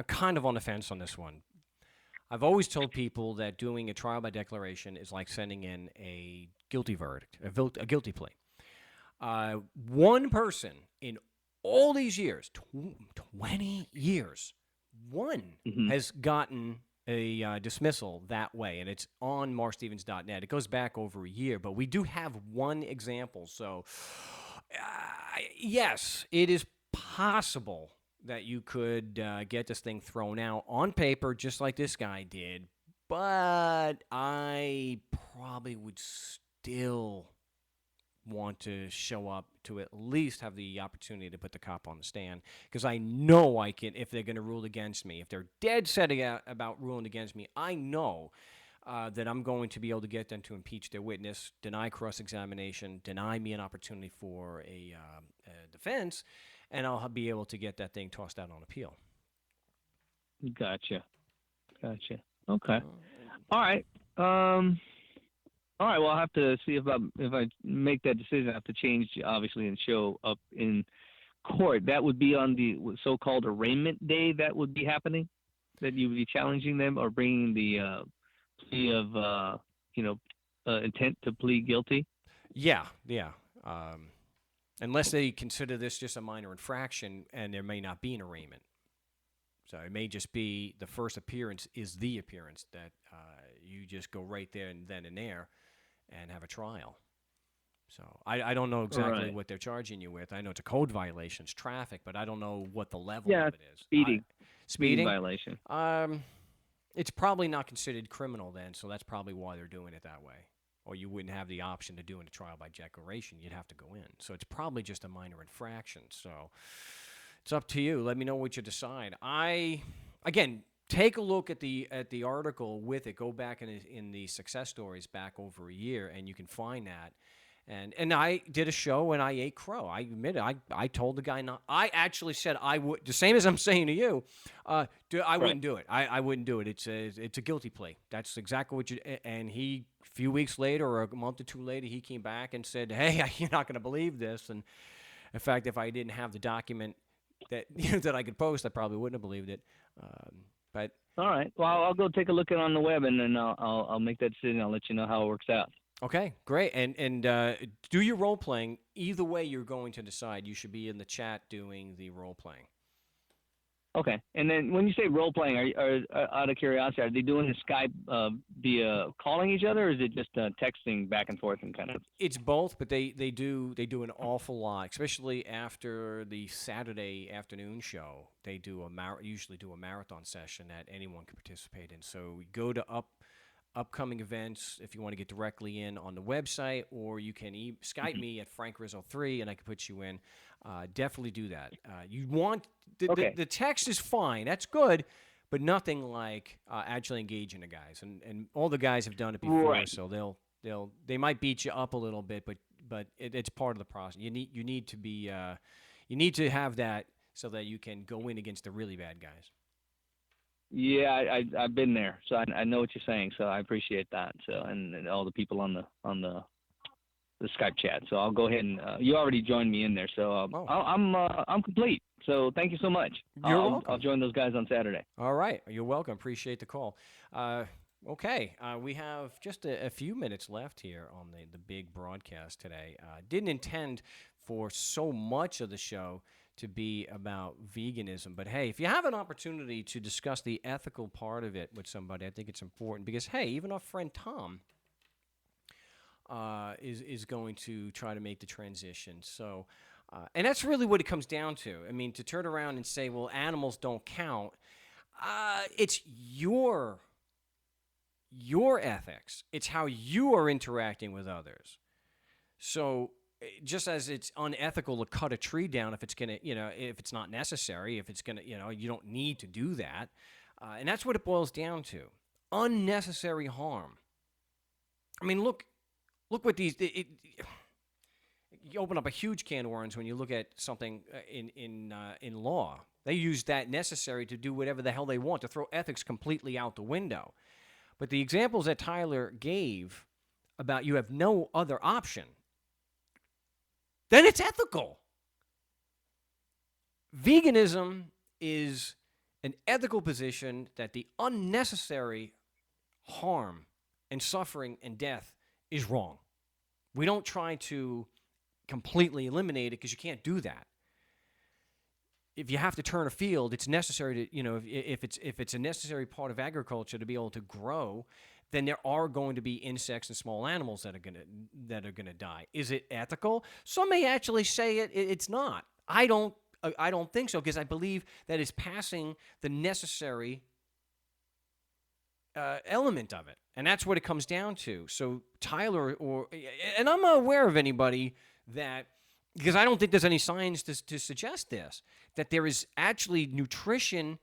kind of on the fence on this one. I've always told people that doing a trial by declaration is like sending in a guilty verdict, a guilty plea. One person in all these years, 20 years, one Mm-hmm. has gotten a dismissal that way, and it's on markstevens.net. It goes back over a year, but we do have one example. So, yes, it is possible that you could get this thing thrown out on paper just like this guy did, but I probably would still want to show up to at least have the opportunity to put the cop on the stand, because I know I can, if they're going to rule against me, if they're dead set about ruling against me, I know that I'm going to be able to get them to impeach their witness, deny cross-examination, deny me an opportunity for a defense, and I'll be able to get that thing tossed out on appeal. Gotcha. Okay. All right. All right. Well, I'll have to see if I make that decision. I have to change, obviously, and show up in court. That would be on the so-called arraignment day. That would be happening. That you would be challenging them or bringing the plea of intent to plead guilty. Yeah. Unless they consider this just a minor infraction, and there may not be an arraignment. So it may just be the first appearance is the appearance that you just go right there and then and there and have a trial. So I don't know exactly what they're charging you with. I know it's a code violation, it's traffic, but I don't know what the level of it is. Speeding violation. It's probably not considered criminal then, so that's probably why they're doing it that way. Or you wouldn't have the option to do a trial by declaration. You'd have to go in. So it's probably just a minor infraction. So it's up to you. Let me know what you decide. Again, take a look at the article with it. Go back in the success stories back over a year, and you can find that. And I did a show, and I ate crow. I admit it. I told the guy not. I actually said I would. The same as I'm saying to you. I wouldn't do it. I wouldn't do it. It's a guilty plea. That's exactly what you. And he, a few weeks later or a month or two later, he came back and said, "Hey, you're not going to believe this." And in fact, if I didn't have the document that that I could post, I probably wouldn't have believed it. But all right. Well, I'll go take a look at it on the web, and then I'll make that decision. I'll let you know how it works out. Okay, great. And do your role playing. Either way, you're going to decide. You should be in the chat doing the role playing. Okay. And then when you say role playing, are out of curiosity, are they doing the Skype via calling each other, or is it just texting back and forth and kind of? It's both, but they do an awful lot, especially after the Saturday afternoon show. They do usually do a marathon session that anyone can participate in. So we go to upcoming events if you want to get directly in on the website, or you can Skype me at Frank Rizzo 3 and I can put you in. Definitely do that. You want the text is fine, that's good, but nothing like actually engaging the guys, and all the guys have done it before, right. So they might beat you up a little bit, but it's part of the process. You need to be you need to have that so that you can go in against the really bad guys. Yeah, I've been there, so I know what you're saying. So I appreciate that. So and all the people on the Skype chat. So I'll go ahead and you already joined me in there. So I'm complete. So thank you so much. You're welcome. I'll join those guys on Saturday. All right, you're welcome. Appreciate the call. Okay, we have just a few minutes left here on the big broadcast today. Didn't intend for so much of the show to be about veganism, but hey, if you have an opportunity to discuss the ethical part of it with somebody, I think it's important because, hey, even our friend Tom is going to try to make the transition. So, and that's really what it comes down to. I mean, to turn around and say, well, animals don't count, it's your ethics. It's how you are interacting with others. So just as it's unethical to cut a tree down if it's gonna, if it's not necessary, if it's gonna, you don't need to do that, and that's what it boils down to: unnecessary harm. I mean, look what these. You open up a huge can of worms when you look at something in law. They use that necessary to do whatever the hell they want, to throw ethics completely out the window. But the examples that Tyler gave about you have no other option, then it's ethical. Veganism is an ethical position that the unnecessary harm and suffering and death is wrong. We don't try to completely eliminate it because you can't do that. If you have to turn a field, it's necessary to, if it's a necessary part of agriculture to be able to grow, then there are going to be insects and small animals that are gonna die. Is it ethical? Some may actually say it's not. I don't think so, because I believe that it's passing the necessary element of it, and that's what it comes down to. So Tyler, and I'm not aware of anybody that, because I don't think there's any signs to suggest this, that there is actually nutrition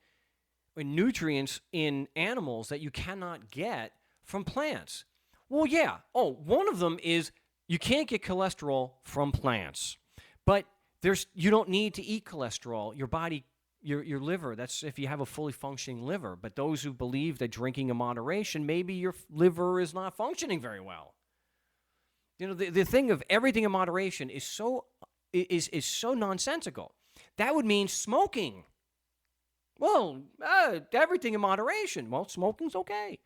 and nutrients in animals that you cannot get from plants. Well, yeah. Oh, one of them is you can't get cholesterol from plants, but you don't need to eat cholesterol. Your body, your liver, that's if you have a fully functioning liver. But those who believe that drinking in moderation, maybe your liver is not functioning very well. The thing of everything in moderation is so nonsensical. That would mean smoking. Well, everything in moderation. Well, smoking's okay.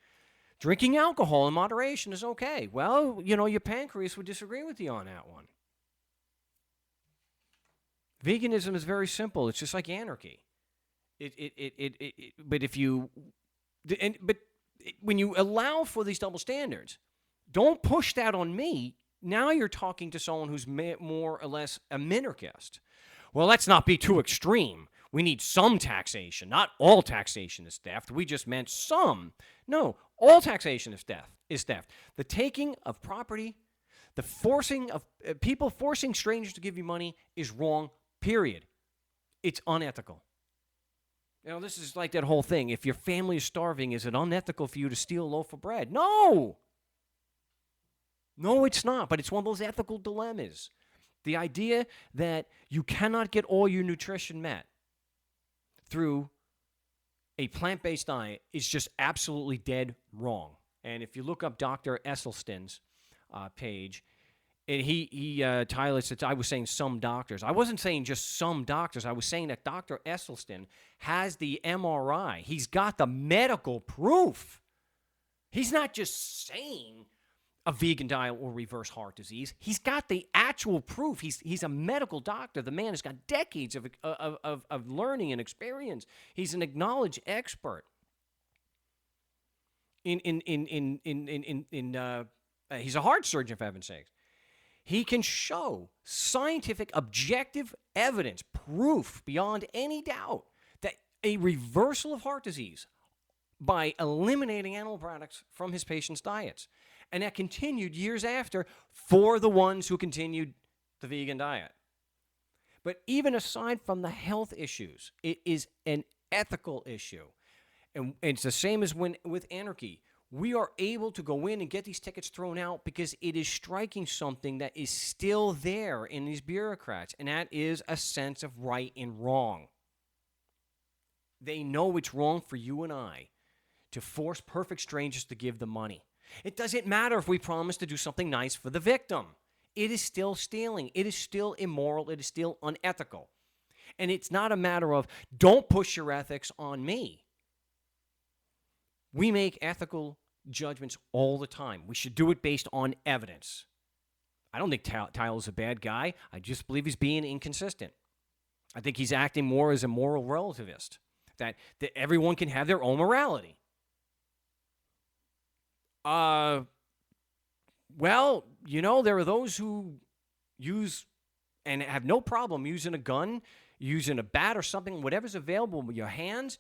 Drinking alcohol in moderation is okay. Well, your pancreas would disagree with you on that one. Veganism is very simple. It's just like anarchy. But when you allow for these double standards, don't push that on me. Now you're talking to someone who's more or less a minarchist. Well, let's not be too extreme. We need some taxation. Not all taxation is theft. We just meant some. No, all taxation is theft. The taking of property, the forcing of people forcing strangers to give you money is wrong, period. It's unethical. This is like that whole thing. If your family is starving, is it unethical for you to steal a loaf of bread? No, it's not. But it's one of those ethical dilemmas. The idea that you cannot get all your nutrition met through a plant-based diet is just absolutely dead wrong. And if you look up Dr. Esselstyn's page, and Tyler said, I was saying some doctors. I wasn't saying just some doctors. I was saying that Dr. Esselstyn has the MRI. He's got the medical proof. He's not just saying a vegan diet will reverse heart disease. He's got the actual proof. He's a medical doctor. The man has got decades of learning and experience. He's an acknowledged expert he's a heart surgeon, for heaven's sakes. He can show scientific, objective evidence, proof beyond any doubt that a reversal of heart disease by eliminating animal products from his patients' diets. And that continued years after for the ones who continued the vegan diet. But even aside from the health issues, it is an ethical issue. And it's the same as with anarchy. We are able to go in and get these tickets thrown out because it is striking something that is still there in these bureaucrats, and that is a sense of right and wrong. They know it's wrong for you and I to force perfect strangers to give the money. It doesn't matter if we promise to do something nice for the victim. It is still stealing. It is still immoral. It is still unethical. And it's not a matter of don't push your ethics on me. We make ethical judgments all the time. We should do it based on evidence. I don't think Tyler's a bad guy. I just believe he's being inconsistent. I think he's acting more as a moral relativist, that everyone can have their own morality. Well, there are those who use and have no problem using a gun, using a bat or something, whatever's available with your hands,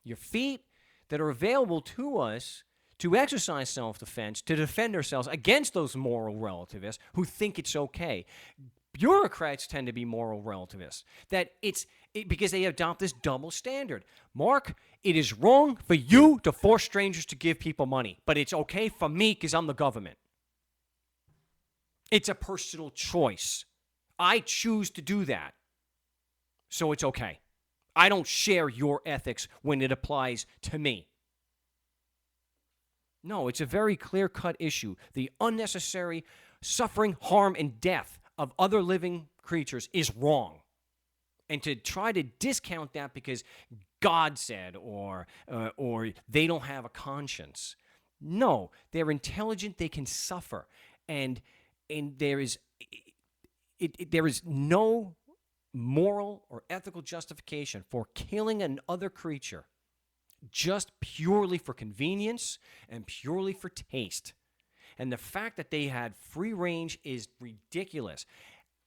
your feet, that are available to us to exercise self-defense, to defend ourselves against those moral relativists who think it's okay. Bureaucrats tend to be moral relativists, that because they adopt this double standard. Mark, it is wrong for you to force strangers to give people money, but it's okay for me because I'm the government. It's a personal choice. I choose to do that, so it's okay. I don't share your ethics when it applies to me. No, it's a very clear-cut issue. The unnecessary suffering, harm, and death of other living creatures is wrong. And to try to discount that because God said or they don't have a conscience. No, they're intelligent, they can suffer. And there is no moral or ethical justification for killing another creature just purely for convenience and purely for taste. And the fact that they had free range is ridiculous.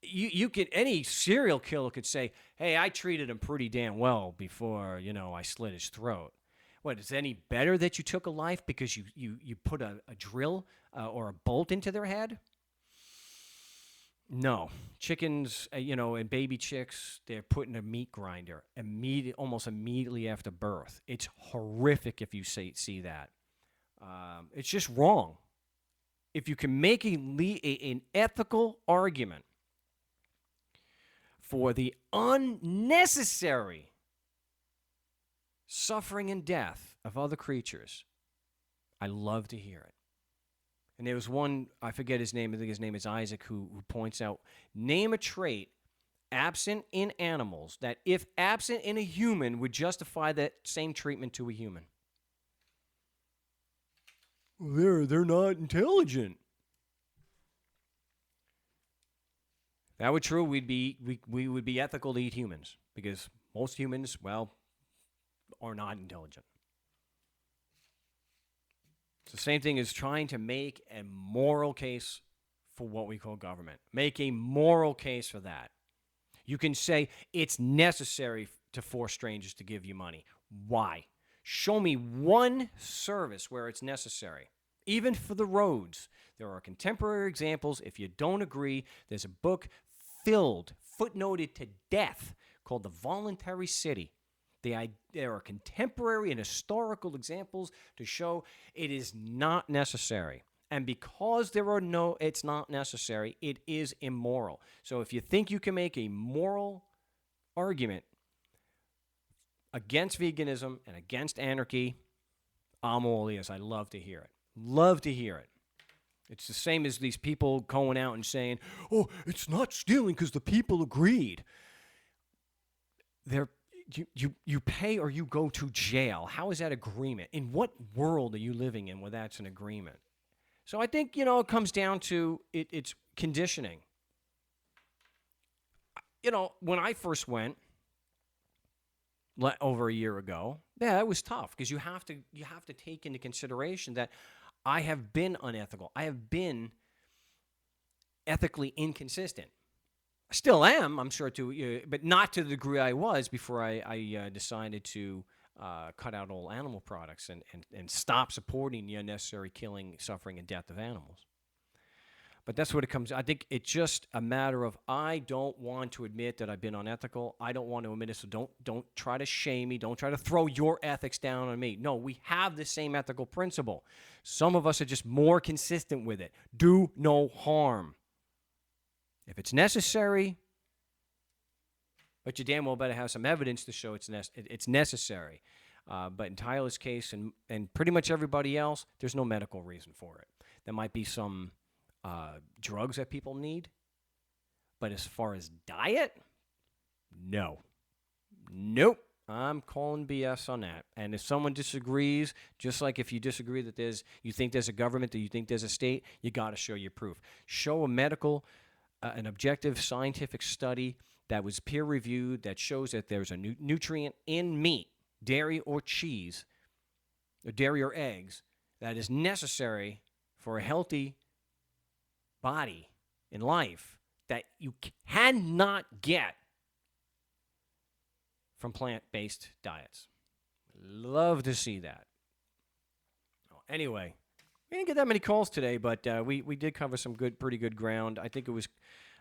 Any serial killer could say, hey, I treated him pretty damn well before, I slit his throat. What, is it any better that you took a life because you put a drill or a bolt into their head? No. Chickens, and baby chicks, they're put in a meat grinder almost immediately after birth. It's horrific if you see that. It's just wrong. If you can make an ethical argument for the unnecessary suffering and death of other creatures, I love to hear it. And there was one, I forget his name, I think his name is Isaac, who points out, name a trait absent in animals that, if absent in a human, would justify that same treatment to a human. Well, they're not intelligent. If that were true, we would be ethical to eat humans, because most humans, are not intelligent. It's the same thing as trying to make a moral case for what we call government. Make a moral case for that. You can say it's necessary to force strangers to give you money. Why? Show me one service where it's necessary. Even for the roads. There are contemporary examples. If you don't agree, there's a book footnoted to death called The Voluntary City. There are contemporary and historical examples to show it is not necessary. And because it's not necessary, it is immoral. So if you think you can make a moral argument against veganism and against anarchy, I'm all ears. I love to hear it. Love to hear it. It's the same as these people going out and saying, oh, it's not stealing because the people agreed. You pay or you go to jail. How is that agreement? In what world are you living in where that's an agreement? So I think, it comes down to it's conditioning. When I first went over a year ago, it was tough because you have to take into consideration that I have been unethical. I have been ethically inconsistent. I still am, I'm sure, but not to the degree I was before I decided to cut out all animal products and stop supporting the unnecessary killing, suffering, and death of animals. But that's what it comes. I think it's just a matter of I don't want to admit that I've been unethical. I don't want to admit it, so don't try to shame me. Don't try to throw your ethics down on me. No, we have the same ethical principle. Some of us are just more consistent with it. Do no harm. If it's necessary, but you damn well better have some evidence to show it's necessary. But in Tyler's case and pretty much everybody else, there's no medical reason for it. There might be some drugs that people need, but as far as diet, no. Nope. I'm calling BS on that. And if someone disagrees, just like if you disagree that you think there's a government, that you think there's a state, you got to show your proof. Show a medical, an objective scientific study that was peer reviewed that shows that there's a nutrient in meat, dairy or cheese, or dairy or eggs that is necessary for a healthy body in life that you cannot get from plant-based diets. Love to see that. Anyway, we didn't get that many calls today, but we did cover some pretty good ground. I think it was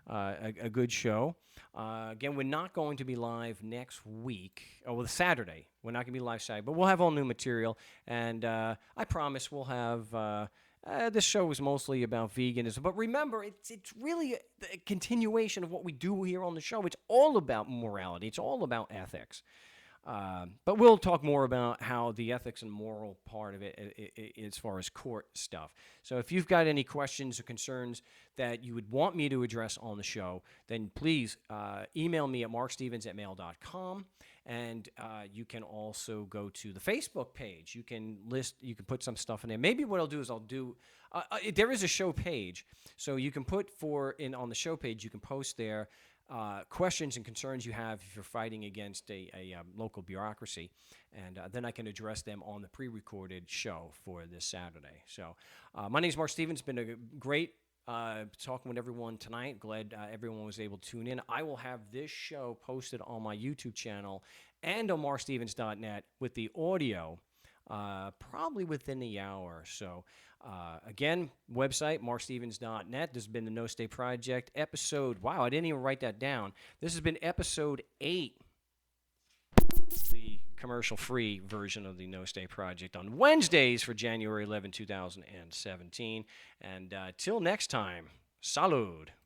a good show. Again, we're not going to be live next week. Oh, well, Saturday. We're not going to be live Saturday, but we'll have all new material. And I promise we'll have... this show is mostly about veganism, but remember, it's really a continuation of what we do here on the show. It's all about morality. It's all about ethics. But we'll talk more about how the ethics and moral part of it as far as court stuff. So if you've got any questions or concerns that you would want me to address on the show, then please email me at markstevens@mail.com. And you can also go to the Facebook page. You can put some stuff in there. Maybe what I'll do is there is a show page. So you can put on the show page, you can post there questions and concerns you have if you're fighting against a local bureaucracy, and then I can address them on the pre-recorded show for this Saturday. So my name is Marc Stevens. It's been a great talking with everyone tonight. Glad everyone was able to tune in. I will have this show posted on my YouTube channel and on markstevens.net with the audio probably within the hour. So again, website, markstevens.net. This has been the No State Project episode. Wow, I didn't even write that down. This has been episode 8, the commercial-free version of the No State Project on Wednesdays for January 11, 2017. And till next time, salud.